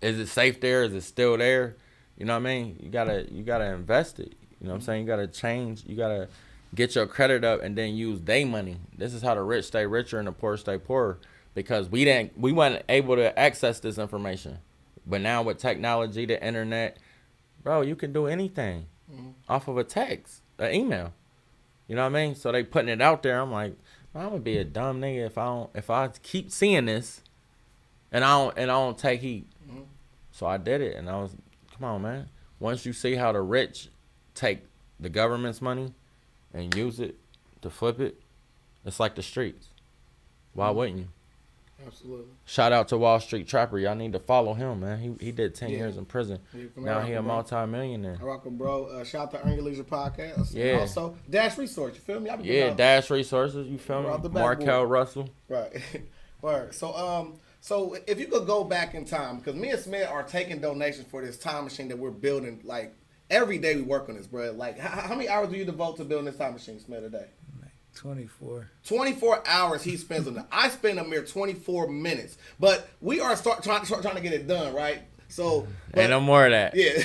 is it safe there? Is it still there? You know what I mean? You gotta invest it. You know what I'm saying? You gotta change. You gotta get your credit up and then use their money. This is how the rich stay richer and the poor stay poorer, because we weren't able to access this information. But now with technology, the internet, bro, you can do anything off of a text, an email. You know what I mean? So they putting it out there. I'm like, I'm gonna be a dumb nigga if I keep seeing this and I don't take heed. So I did it, and I was, come on, man. Once you see how the rich take the government's money and use it to flip it, it's like the streets. Why wouldn't you? Absolutely. Shout out to Wall Street Trapper. Y'all need to follow him, man. He did 10 years in prison. Now he a multi-millionaire. I rock with bro. Shout out to Earn Your Leisure Podcast. Yeah. And also, Dash Resource. You feel me? Yeah, Dash Resources. You feel me? Markel Russell. Right. Word. So if you could go back in time, because me and SMED are taking donations for this time machine that we're building, like, every day we work on this, bro. Like, how many hours do you devote to building this time machine, SMED, a day? 24. 24 hours he spends on it. I spend a mere 24 minutes. But we are trying to get it done, right? So ain't no more of that. Yeah.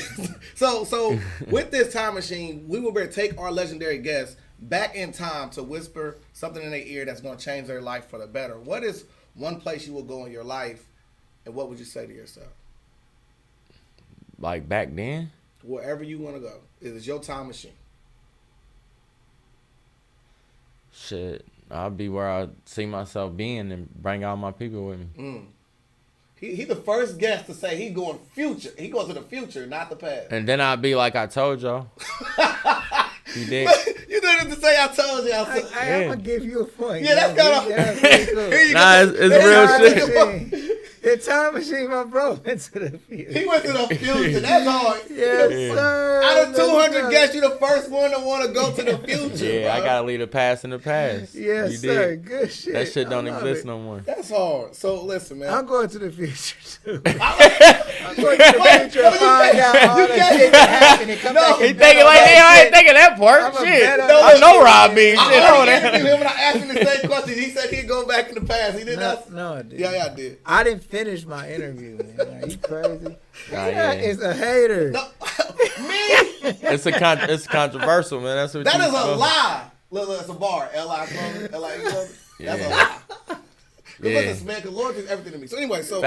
so with this time machine, we will be able to take our legendary guests back in time to whisper something in their ear that's going to change their life for the better. What is one place you will go in your life, and what would you say to yourself? Like back then? Wherever you want to go. It is your time machine. Shit, I'll be where I see myself being and bring all my people with me. He the first guest to say he going future. He goes to the future, not the past. And then I'll be like I told y'all. You did. You didn't say I told you. I'm gonna give you a point. Yeah, that's kind of. Nah, it's real shit. The time machine, my bro, went to the future. He went to the future. That's hard. Yes, sir. Out of 200 guests, you the first one to want to go to the future. Yeah, bro. I gotta leave the past in the past. Yes, you sir. did. Good shit. That shit don't exist no more. That's hard. So listen, man. I'm going to the future too. I'm going to the future to find out all the shit that happened and come back. He thinking like, damn, I ain't thinking that part. Shit, I know where I be. I interviewed him and I asked him the same question. He said he'd go back in the past. He did not. No, I did. Yeah, I did. I didn't finish my interview, man. Are you crazy? Yeah. It's a hater. No, me? It's controversial, man. That's what That you is a lie. Look, it's a bar. L.I. Clothing. L.I. Clothing. That's a lie. Listen, man, because Lord is everything to me. So anyway, so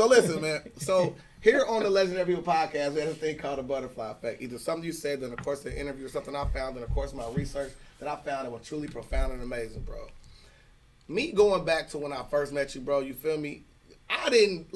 listen, man. So here on the Legendary People Podcast, we have a thing called the butterfly effect. Either something you said, then of course the interview, or something I found, and of course my research that I found that was truly profound and amazing, bro. Me going back to when I first met you, bro, you feel me? I didn't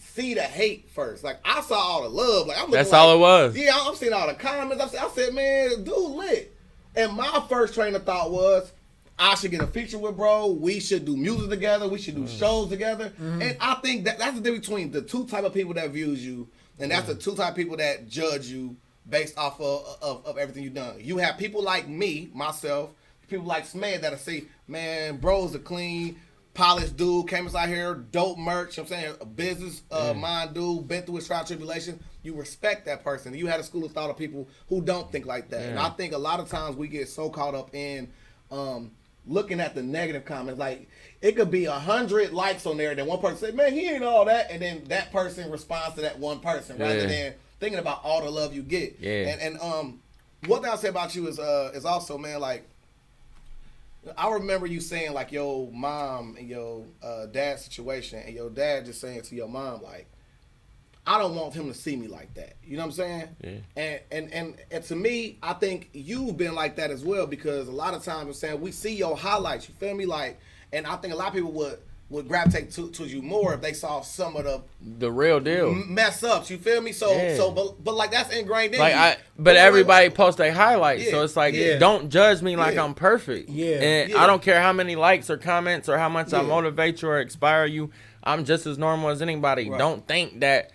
see the hate first. Like, I saw all the love. Like, I'm looking That's all it was. Yeah, I'm seeing all the comments. I said, man, dude lit. And my first train of thought was, I should get a feature with bro. We should do music together. We should do shows together. And I think that's the difference between the two type of people that views you, and that's the two type of people that judge you based off of everything you've done. You have people like me, myself, people like SMED that'll say, man, bro's a clean, polished dude, came inside here, dope merch, you know what I'm saying, a business mind dude, been through his trial tribulation. You respect that person. You had a school of thought of people who don't think like that. And I think a lot of times we get so caught up in looking at the negative comments. Like, it could be 100 likes on there, and then one person say, man, he ain't all that, and then that person responds to that one person rather than thinking about all the love you get. And one thing I'll say about you is also, man, like, I remember you saying, like, your mom and your dad's situation, and your dad just saying to your mom, like, I don't want him to see me like that. You know what I'm saying? Yeah. And to me, I think you've been like that as well, because a lot of times I'm saying we see your highlights. You feel me? Like, and I think a lot of people would gravitate to you more if they saw some of the real deal mess ups. You feel me? But like, that's ingrained in like you. But everybody posts their highlights, so it's like, don't judge me like I'm perfect. And I don't care how many likes or comments or how much I motivate you or inspire you. I'm just as normal as anybody. Don't think that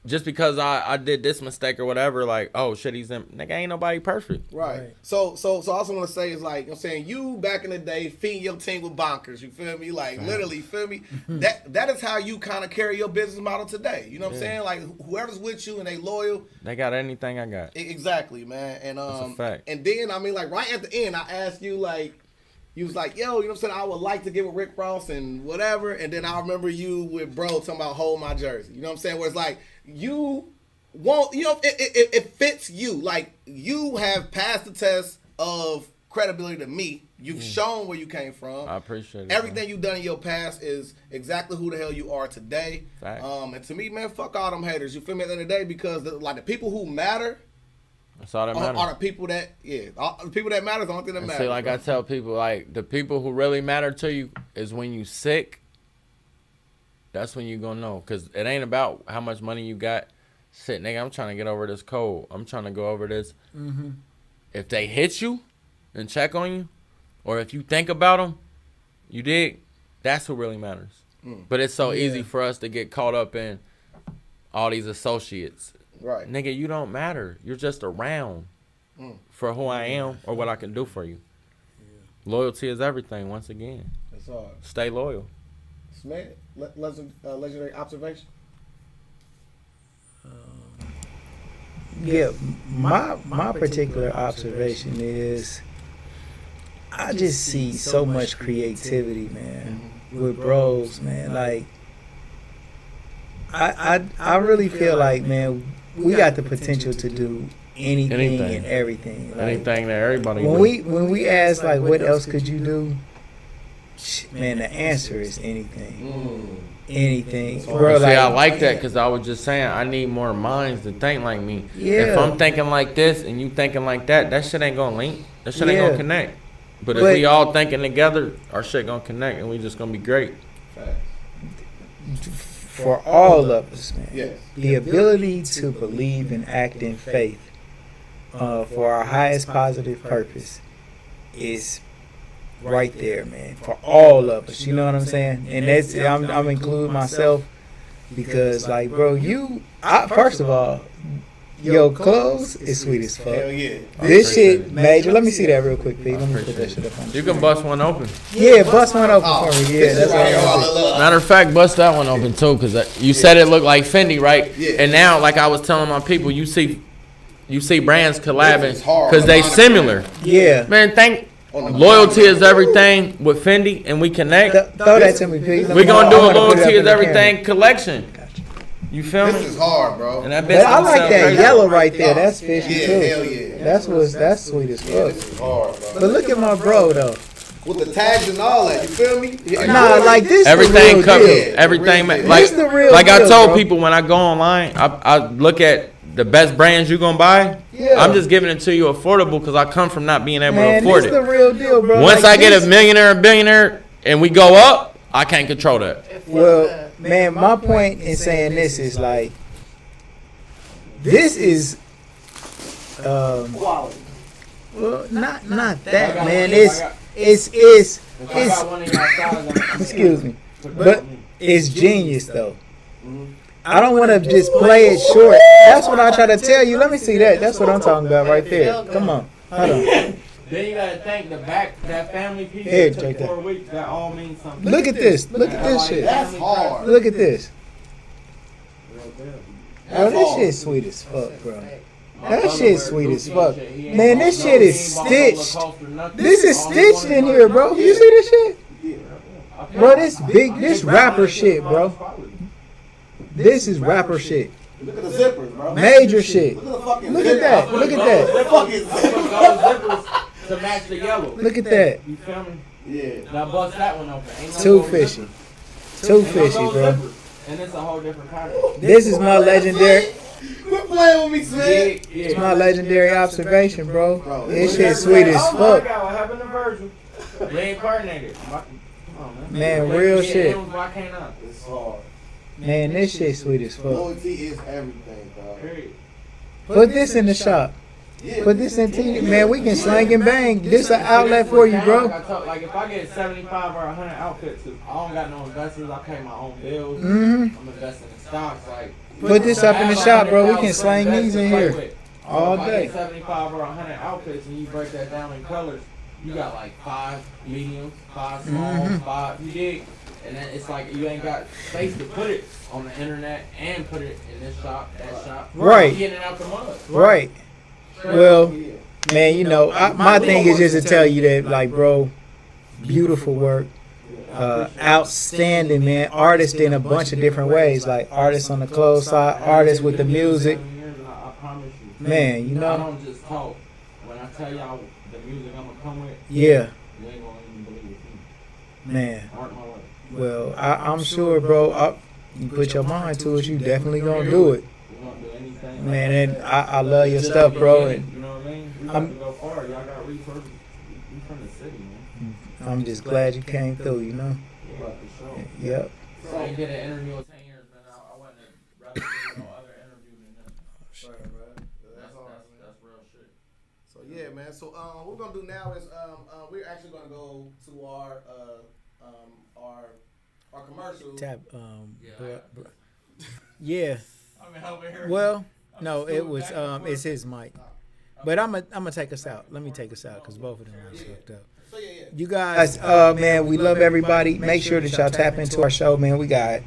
just because I did this mistake or whatever, like, oh shit, nigga, ain't nobody perfect. Right. So I also want to say is, like, I'm saying, you back in the day feeding your team with bonkers, you feel me? Like, literally, feel me? That is how you kind of carry your business model today. You know what I'm saying? Like, whoever's with you and they loyal, they got anything I got. Exactly, man. And that's a fact. And then, I mean, like, right at the end, I asked you, like, you was like, yo, you know what I'm saying, I would like to get with Rick Ross and whatever. And then I remember you with bro talking about hold my jersey. You know what I'm saying? Where it's like, you won't, you know, it fits you. Like, you have passed the test of credibility to me. You've shown where you came from. I appreciate it. Everything you've done in your past is exactly who the hell you are today. Facts. And to me, man, fuck all them haters. You feel me? At the end of the day, because the people who matter That's all that matters. are the people that, the people that matter is the only thing that matters. See, like I tell people, like the people who really matter to you is when you sick. That's when you gonna know, cause it ain't about how much money you got. Shit, nigga, I'm trying to get over this cold. I'm trying to go over this. Mm-hmm. If they hit you and check on you, or if you think about them, you dig. That's what really matters. But it's so easy for us to get caught up in all these associates. Right. Nigga, you don't matter. You're just around for who I am or what I can do for you. Loyalty is everything. Once again, That's hard. stay loyal. SMED, legendary observation. Yeah, my particular observation is I just see so much creativity, man, with bros, man. Like I really feel like, man, we got the potential to do anything and everything. Like, Anything that everybody when we ask like what else could you do? Man, the answer is anything. Anything. Bro, See, I like that because I was just saying I need more minds to think like me. Yeah. If I'm thinking like this and you thinking like that, that shit ain't gonna link. That shit ain't Yeah. gonna connect. But if we all thinking together, our shit gonna connect and we just gonna be great. for all of us, man. Yes. The ability to believe and act in faith for our highest positive purpose is right there, man, for all of us. You know what I'm saying? And that's I'm including myself because, like, bro, first of all, your clothes is sweet as fuck. Hell yeah. This shit major. Let me see that real quick, Pete. Let me put that shit up on. You can bust one open. Yeah, bust one open for me. Yeah, that's what I Matter of fact, bust that one open too, cause you said it looked like Fendi, right? Yeah. And now, like I was telling my people, you see brands collabing, cause they similar. Yeah. Man, loyalty is everything with Fendi, and we connect. Throw that to me, Pete. We gonna do a loyalty is everything collection. You feel me? This is hard, bro. And that But I like that yellow right there. That's fishy Yeah, too. hell yeah. That's sweet as Yeah, fuck. this is hard, bro. But look at my bro though. With the tags and all that, you feel me? Nah, like this. Everything the real covered. deal. Everything, This like the real I deal, told bro. people when I go online, I look at the best brands you gonna buy. Yeah. I'm just giving it to you affordable because I come from not being able Man, to afford this it. the real deal, bro. Once Like I get this- a millionaire, a billionaire, and we go up, I can't control that. Well, man, my point in saying this is like, this is, well, not that, man. It's excuse me, but it's genius though. I don't want to just play it short. That's what I try to tell you. Let me see that. That's what I'm talking about right there. Come on, hold on. Then you gotta think that family piece Here, take that. 4 weeks, that all means something. Look at this. Look at this shit. That's hard. Look at this. Oh, this shit sweet as fuck, bro. That shit sweet as fuck. Man, this shit is stitched. This is stitched in here, bro. You see this shit? Bro, this rapper shit, bro. This is rapper shit. Look at the zippers, bro. Major shit. Look at the fucking Look at that. Look at that. The fucking zippers. To match the yellow. Look at that. You feel me? Yeah. Now bust that one open. Ain't no Too gold fishy. zippers. Too Ain't no fishy, gold bro. zippers. And it's a whole different pattern. This is my legendary. Quit playing with me, Smith. It's my legendary observation, bro. This shit sweet as fuck. What happened to Virgil? Reincarnated. Come on, Man, real shit. Why can't I? It's hard. Man, this shit sweet as fuck. Loyalty is everything, dog. Period. Put this in the shop. Put this in TV. Man, we can slang and bang. This an outlet for you, bro. Like if I get 75 or 100 outfits, I don't got no investors. I pay my own bills. Mhm. I'm investing in stocks. Like Put this up in the shop, bro. We can slang these in here all If I day. get 75 or 100 outfits and you break that down in colors, you got like 5 mediums, 5 small, 5. You dig? And then it's like you ain't got space to put it on the internet and put it in this shop, that shop. Right. Getting it out the mud. Right. Well, man, you know, my thing is just to tell you that, like, bro, beautiful work. Outstanding, man. Artists in a bunch of different ways. Like, artists on the clothes side, artists with the music. I promise you. Man, you I know. don't just talk. When I tell y'all the music I'm gonna come with, Yeah, you ain't gonna even believe it. man. Mark my words. Well, I'm sure, bro. You put your mind to it, you definitely gonna do it, We're gonna do anything. man. And I love your stuff, bro. And You know what I mean? We I'm- have to go far. Y'all got resources. We from the city, man. I'm just glad you came through. You know. We about to show. Yep. So I did an interview in 10 years, man. I wouldn't have rather do no other interview than this. Right, man. That's all right, man. That's real shit. So yeah, man. So what we're gonna do now is we're actually gonna go to our commercial. Tap. Yeah, Yeah. I mean, over here. Well, no, it was it's his mic. But I'm gonna take us out. Let me take us out because both of them are fucked up. So yeah. You guys, man, we love everybody. Make sure that y'all tap into our show, man. We got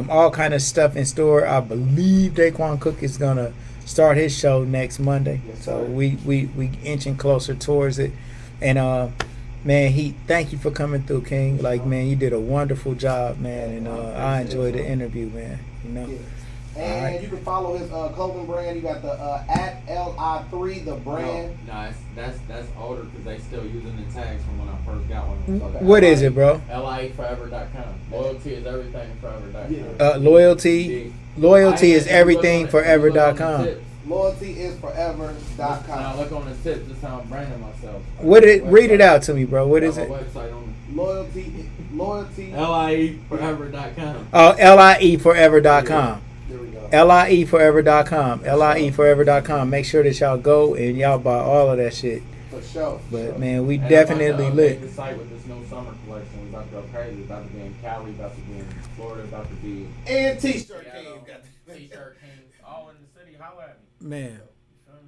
all kind of stuff in store. I believe Daquan Cook is gonna start his show next Monday, so we inching closer towards it. And man, thank you for coming through, King. Like, man, you did a wonderful job, man, and I enjoyed the interview, man. You know. And Alright. you can follow his clothing brand. You got the at LI3, the brand. No, that's older because they still using the tags from when I first got one. Okay. What is it, bro? LIEforever.com. Loyalty is everything forever.com. Loyalty is everything forever.com. LoyaltyIsForever.com. Now look on the tips. This is how I'm branding myself. Read it out to me, bro. What is it? Website on Loyalty. LIEforever.com. Oh, LIEforever.com. There we go. LIEforever.com. LIEforever.com. Make sure that y'all go and y'all buy all of that shit. For sure. But man, we And definitely I'm about to lit. update the site with this new summer collection. We about to go crazy. About to be in Cali. About to be in Florida. About to be And T-shirt Seattle. King. T-shirt kings. All in the city. Holla at me. Man. You feel me?